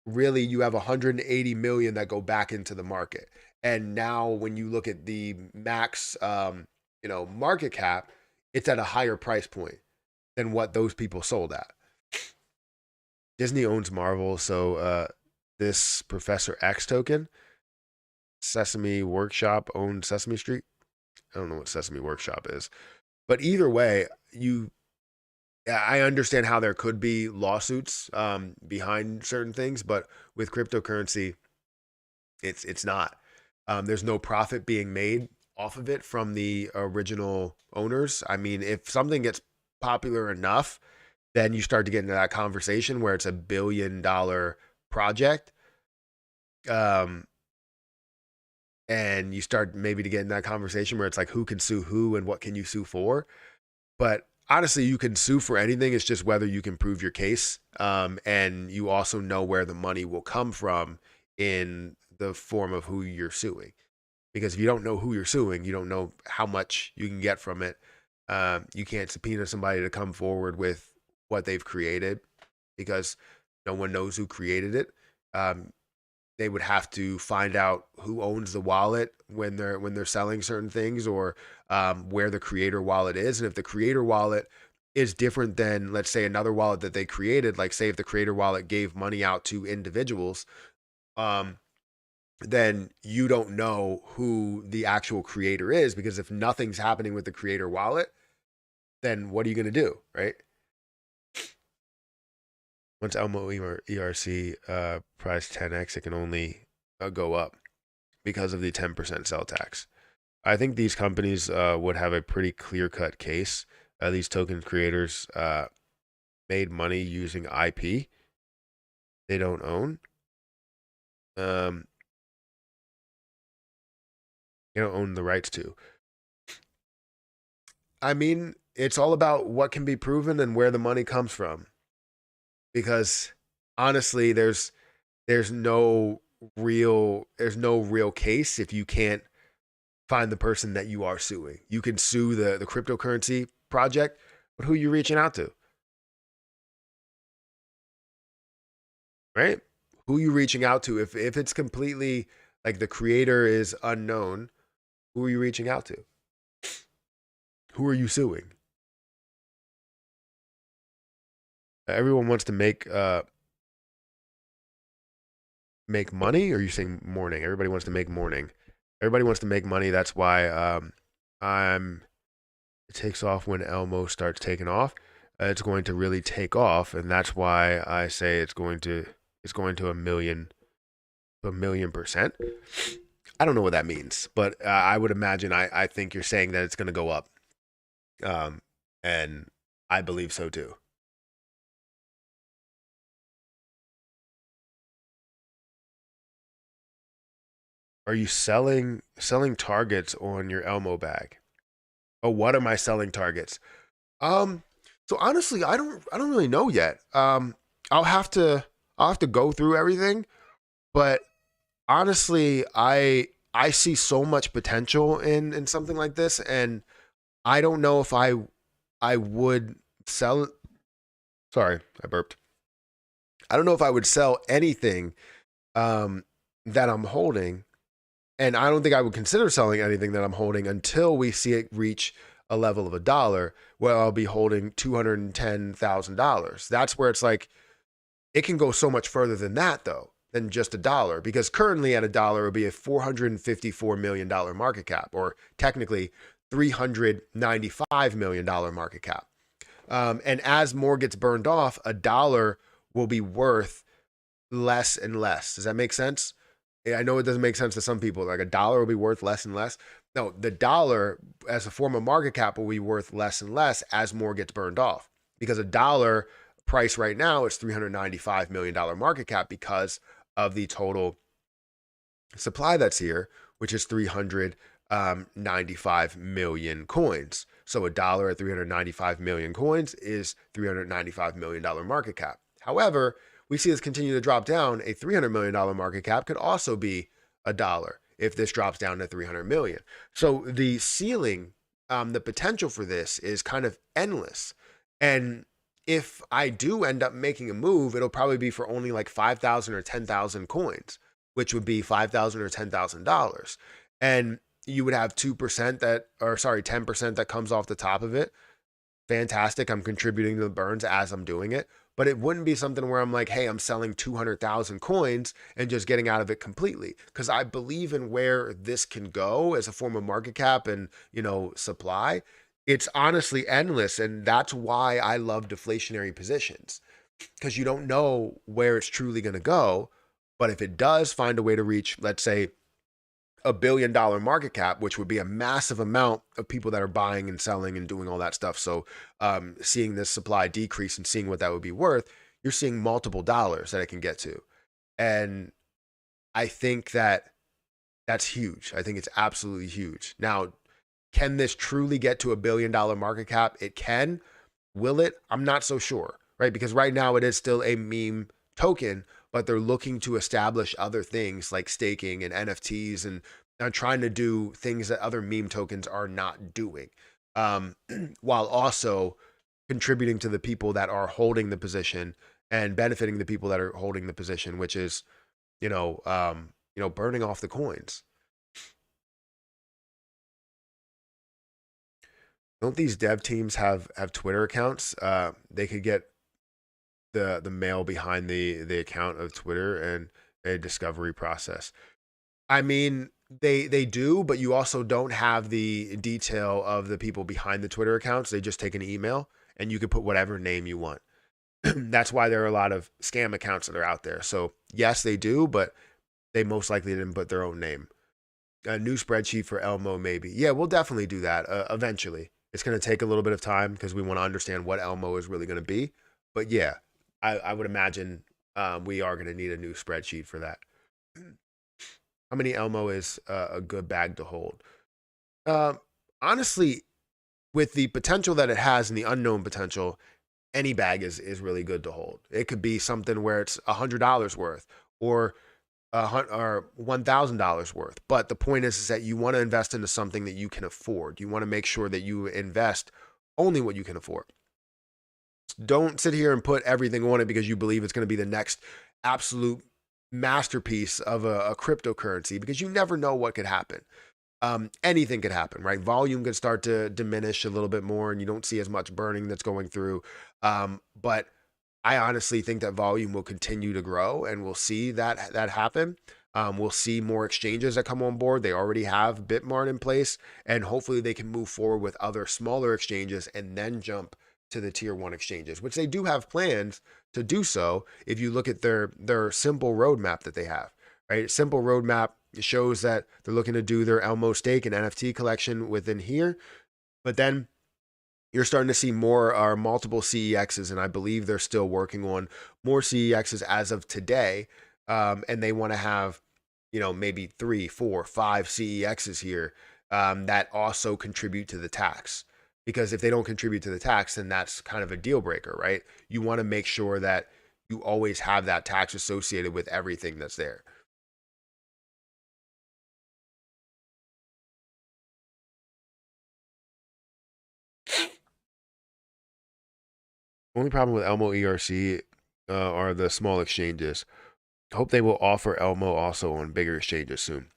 really you have 180 million that go back into the market. And now when you look at the max, market cap, it's at a higher price point than what those people sold at. Disney owns Marvel, so this Professor X token, Sesame Workshop owned Sesame Street. I don't know what Sesame Workshop is, but either way, I understand how there could be lawsuits behind certain things, but with cryptocurrency, it's not. There's no profit being made off of it from the original owners. I mean, if something gets popular enough, then you start to get into that conversation where it's $1 billion project. And you start maybe to get in that conversation where it's like, who can sue who and what can you sue for? But honestly, you can sue for anything. It's just whether you can prove your case. And you also know where the money will come from in the form of who you're suing. Because if you don't know who you're suing, you don't know how much you can get from it. You can't subpoena somebody to come forward with what they've created because no one knows who created it. They would have to find out who owns the wallet when they're selling certain things, or where the creator wallet is. And if the creator wallet is different than, let's say, another wallet that they created, like say if the creator wallet gave money out to individuals, then you don't know who the actual creator is, because if nothing's happening with the creator wallet, then what are you going to do, right? Once Elmo ERC price 10x, it can only go up because of the 10% sell tax. I think these companies would have a pretty clear-cut case. These token creators made money using IP they don't own. They don't own the rights to. I mean, it's all about what can be proven and where the money comes from. Because honestly, there's no real case if you can't find the person that you are suing. You can sue the cryptocurrency project, but who are you reaching out to? Right? Who are you reaching out to? If it's completely like the creator is unknown, who are you reaching out to? Who are you suing? Everyone wants to make money, or are you saying morning? Everybody wants to make morning. Everybody wants to make money. That's why it takes off when Elmo starts taking off. It's going to really take off, and that's why I say it's going to a million percent. I don't know what that means, but I would imagine I think you're saying that it's going to go up, and I believe so too. Are you selling targets on your Elmo bag? Oh, what are my selling targets? So honestly, I don't really know yet. I'll have to go through everything, but honestly, I see so much potential in something like this, and I don't know if I would sell. Sorry, I burped. I don't know if I would sell anything that I'm holding. And I don't think I would consider selling anything that I'm holding until we see it reach a level of $1 where I'll be holding $210,000. That's where it's like, it can go so much further than that though, than just $1, because currently at $1 it would be a $454 million market cap, or technically $395 million market cap. And as more gets burned off, $1 will be worth less and less. Does that make sense? I know it doesn't make sense to some people. Like $1 will be worth less and less. No, the dollar as a form of market cap will be worth less and less as more gets burned off, because a dollar price right now is $395 million market cap because of the total supply that's here, which is 395 million coins. So a dollar at 395 million coins is $395 million market cap. However, we see this continue to drop down. A $300 million market cap could also be a dollar if this drops down to 300 million. So the ceiling, the potential for this is kind of endless. And if I do end up making a move, it'll probably be for only like 5,000 or 10,000 coins, which would be 5,000 or $10,000. And you would have 2% that, or sorry, 10% that comes off the top of it. Fantastic. I'm contributing to the burns as I'm doing it. But it wouldn't be something where I'm like, hey, I'm selling 200,000 coins and just getting out of it completely. Because I believe in where this can go as a form of market cap and, supply. It's honestly endless. And that's why I love deflationary positions, because you don't know where it's truly going to go. But if it does find a way to reach, let's say, $1 billion market cap, which would be a massive amount of people that are buying and selling and doing all that stuff. So seeing this supply decrease and seeing what that would be worth, you're seeing multiple dollars that it can get to. And I think that that's huge. I think it's absolutely huge. Now, can this truly get to $1 billion market cap? It can. Will it? I'm not so sure, right? Because right now it is still a meme token, but they're looking to establish other things like staking and NFTs and trying to do things that other meme tokens are not doing, um, while also contributing to the people that are holding the position and benefiting the people that are holding the position, which is, burning off the coins. Don't these dev teams have Twitter accounts? They could get the mail behind the account of Twitter and a discovery process. I mean, they do, but you also don't have the detail of the people behind the Twitter accounts. They just take an email and you can put whatever name you want. That's why there are a lot of scam accounts that are out there. So yes, they do, but they most likely didn't put their own name. A new spreadsheet for Elmo, maybe. Yeah, we'll definitely do that eventually. It's going to take a little bit of time because we want to understand what Elmo is really going to be. But yeah, I would imagine we are going to need a new spreadsheet for that. How many Elmo is a good bag to hold? Uh, Honestly, with the potential that it has and the unknown potential, any bag is really good to hold. It could be something where it's $100 worth or $1,000 worth. But the point is that you want to invest into something that you can afford. You want to make sure that you invest only what you can afford. Don't sit here and put everything on it because you believe it's going to be the next absolute masterpiece of a cryptocurrency, because you never know what could happen. Anything could happen, right? Volume could start to diminish a little bit more and you don't see as much burning that's going through. But I honestly think that volume will continue to grow and we'll see that happen. We'll see more exchanges that come on board. They already have Bitmart in place, and hopefully they can move forward with other smaller exchanges and then jump to the tier one exchanges, which they do have plans to do so. If you look at their simple roadmap that they have, right? Simple roadmap shows that they're looking to do their Elmo stake and NFT collection within here, but then you're starting to see more or multiple CEXs, and I believe they're still working on more CEXs as of today. And they want to have, maybe 3, 4, 5 CEXs here that also contribute to the tax. Because if they don't contribute to the tax, then that's kind of a deal breaker, right? You want to make sure that you always have that tax associated with everything that's there. Only problem with Elmo ERC are the small exchanges. Hope they will offer Elmo also on bigger exchanges soon.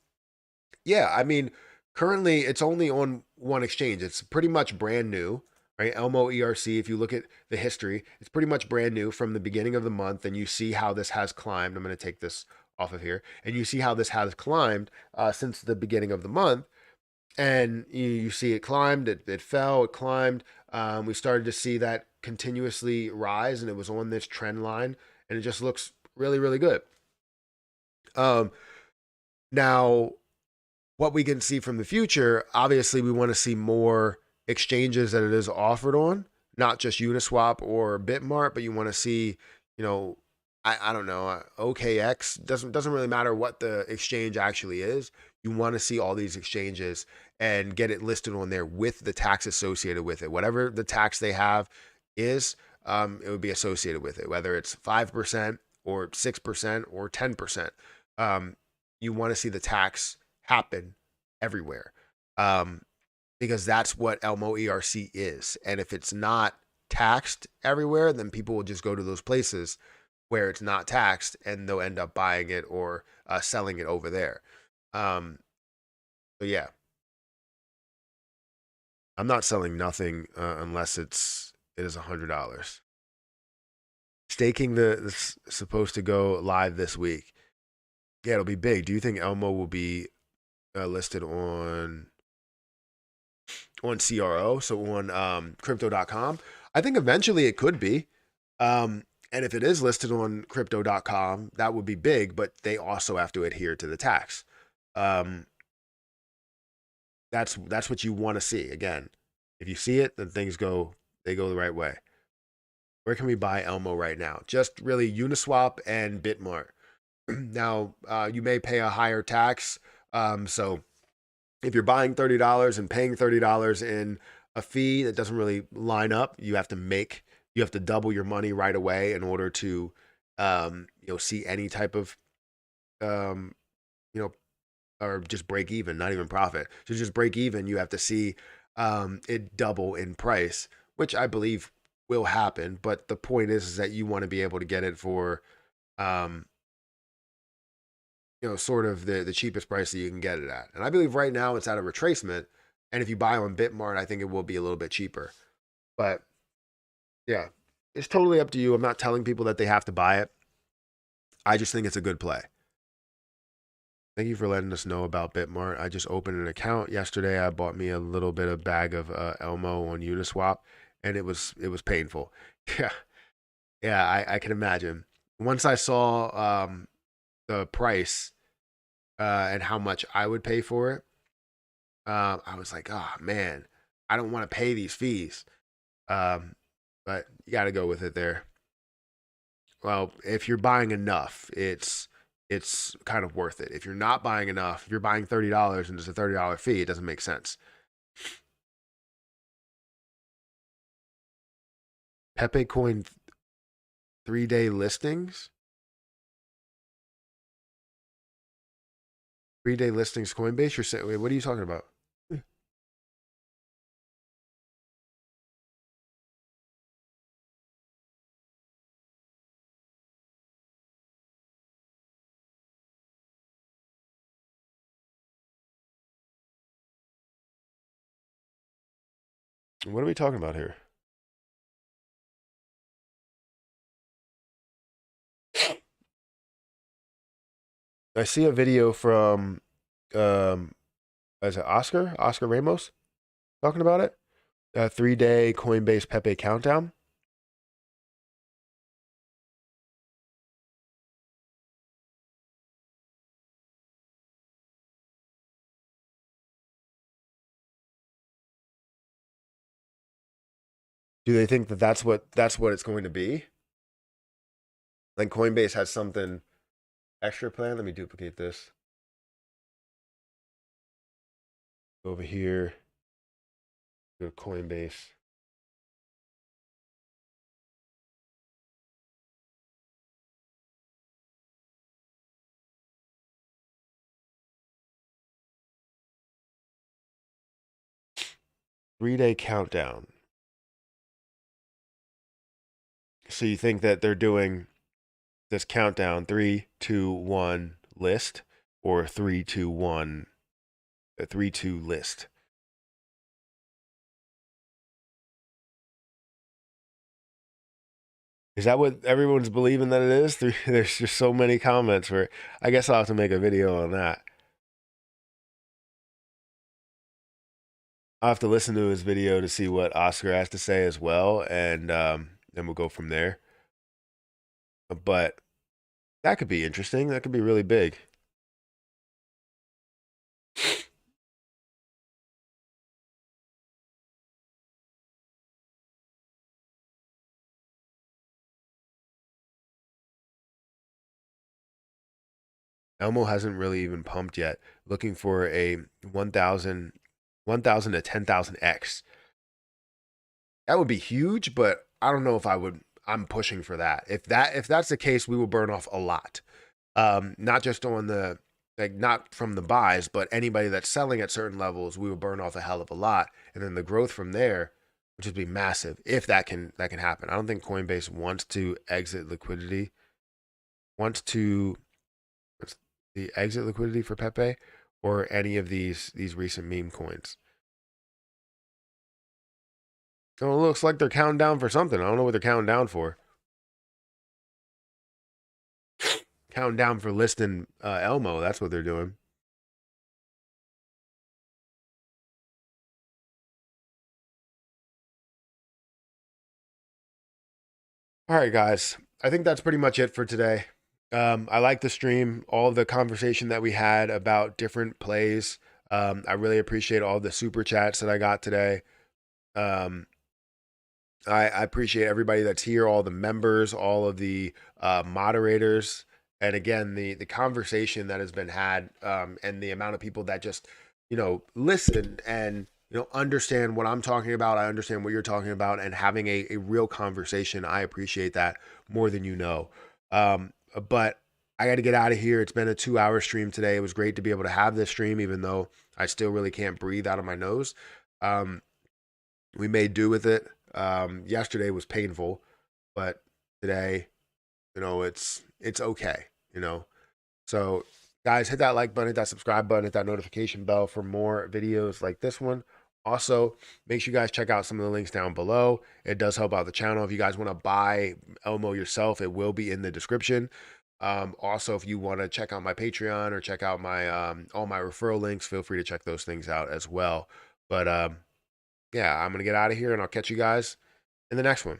Yeah, I mean, currently it's only on one exchange. It's pretty much brand new, right? Elmo ERC, if you look at the history, it's pretty much brand new from the beginning of the month, and you see how this has climbed. I'm going to take this off of here, and you see how this has climbed since the beginning of the month. And you see it climbed, it fell, it climbed. We started to see that continuously rise, and it was on this trend line, and it just looks really, really good. Um, Now, what we can see from the future, obviously we want to see more exchanges that it is offered on, not just Uniswap or Bitmart, but you want to see, you know, I don't know, OKX doesn't really matter what the exchange actually is. You want to see all these exchanges and get it listed on there with the tax associated with it. Whatever the tax they have is, it would be associated with it, whether it's 5% or 6% or 10%. You want to see the tax happen everywhere, because that's what Elmo ERC is. And if it's not taxed everywhere, then people will just go to those places where it's not taxed, and they'll end up buying it or selling it over there. So yeah, I'm not selling nothing unless it is $100. Staking this supposed to go live this week. Yeah, it'll be big. Do you think Elmo will be listed on CRO, so on crypto.com? I think eventually it could be. And if it is listed on crypto.com, that would be big, but they also have to adhere to the tax. That's what you want to see. Again, if you see it, then they go the right way. Where can we buy Elmo right now? Just really Uniswap and Bitmart. Now, you may pay a higher tax. So if you're buying $30 and paying $30 in a fee that doesn't really line up, you have to double your money right away in order to, see any type of, or just break even, not even profit. So just break even, you have to see it double in price, which I believe will happen. But the point is that you want to be able to get it for, sort of the cheapest price that you can get it at. And I believe right now it's at a retracement. And if you buy on Bitmart, I think it will be a little bit cheaper. But yeah, it's totally up to you. I'm not telling people that they have to buy it. I just think it's a good play. Thank you for letting us know about Bitmart. I just opened an account yesterday. I bought me a little bit of bag of Elmo on Uniswap, and it was painful. Yeah, yeah, I can imagine. Once I saw the price and how much I would pay for it, I was like, oh man, I don't want to pay these fees. But you got to go with it there. Well, if you're buying enough, it's kind of worth it. If you're not buying enough, if you're buying $30 and there's a $30 fee, it doesn't make sense. Pepe Coin 3-day listings. 3-day listings Coinbase. You're saying, wait, what are you talking about? What are we talking about here? I see a video from is it Oscar Ramos talking about it? A 3-day Coinbase Pepe countdown. Do they think that that's what it's going to be? Like Coinbase has something extra planned. Let me duplicate this. Go over here. Go to Coinbase. Three-day countdown. So you think that they're doing this countdown 3, 2, 1 list, or 3, 2, 1 3, 2 list? Is that what everyone's believing that it is? There's just so many comments where I guess I'll have to make a video on that. I'll have to listen to his video to see what Oscar has to say as well, and then we'll go from there. But that could be interesting. That could be really big. Elmo hasn't really even pumped yet. Looking for a 1,000 to 10,000 X. That would be huge, but I don't know if I would. I'm pushing for that. If that's the case, we will burn off a lot. Not just on the like not from the buys, but anybody that's selling at certain levels, we will burn off a hell of a lot, and then the growth from there, which would be massive, if that can happen. I don't think Coinbase wants to exit liquidity, wants to what's the exit liquidity for Pepe or any of these recent meme coins. So it looks like they're counting down for something. I don't know what they're counting down for. Counting down for listing Elmo. That's what they're doing. All right, guys. I think that's pretty much it for today. I like the stream, all of the conversation that we had about different plays. I really appreciate all the super chats that I got today. Um, I appreciate everybody that's here, all the members, all of the moderators, and again the conversation that has been had, and the amount of people that just listen and understand what I'm talking about. I understand what you're talking about, and having a real conversation. I appreciate that more than you know. But I got to get out of here. It's been a 2-hour stream today. It was great to be able to have this stream, even though I still really can't breathe out of my nose. Um, we made do with it. Yesterday was painful, but today, it's okay. So guys, hit that like button, hit that subscribe button, hit that notification bell for more videos like this one. Also, make sure you guys check out some of the links down below. It does help out the channel. If you guys want to buy Elmo yourself, it will be in the description. Also, if you want to check out my Patreon or check out my all my referral links, feel free to check those things out as well. But yeah, I'm gonna get out of here and I'll catch you guys in the next one.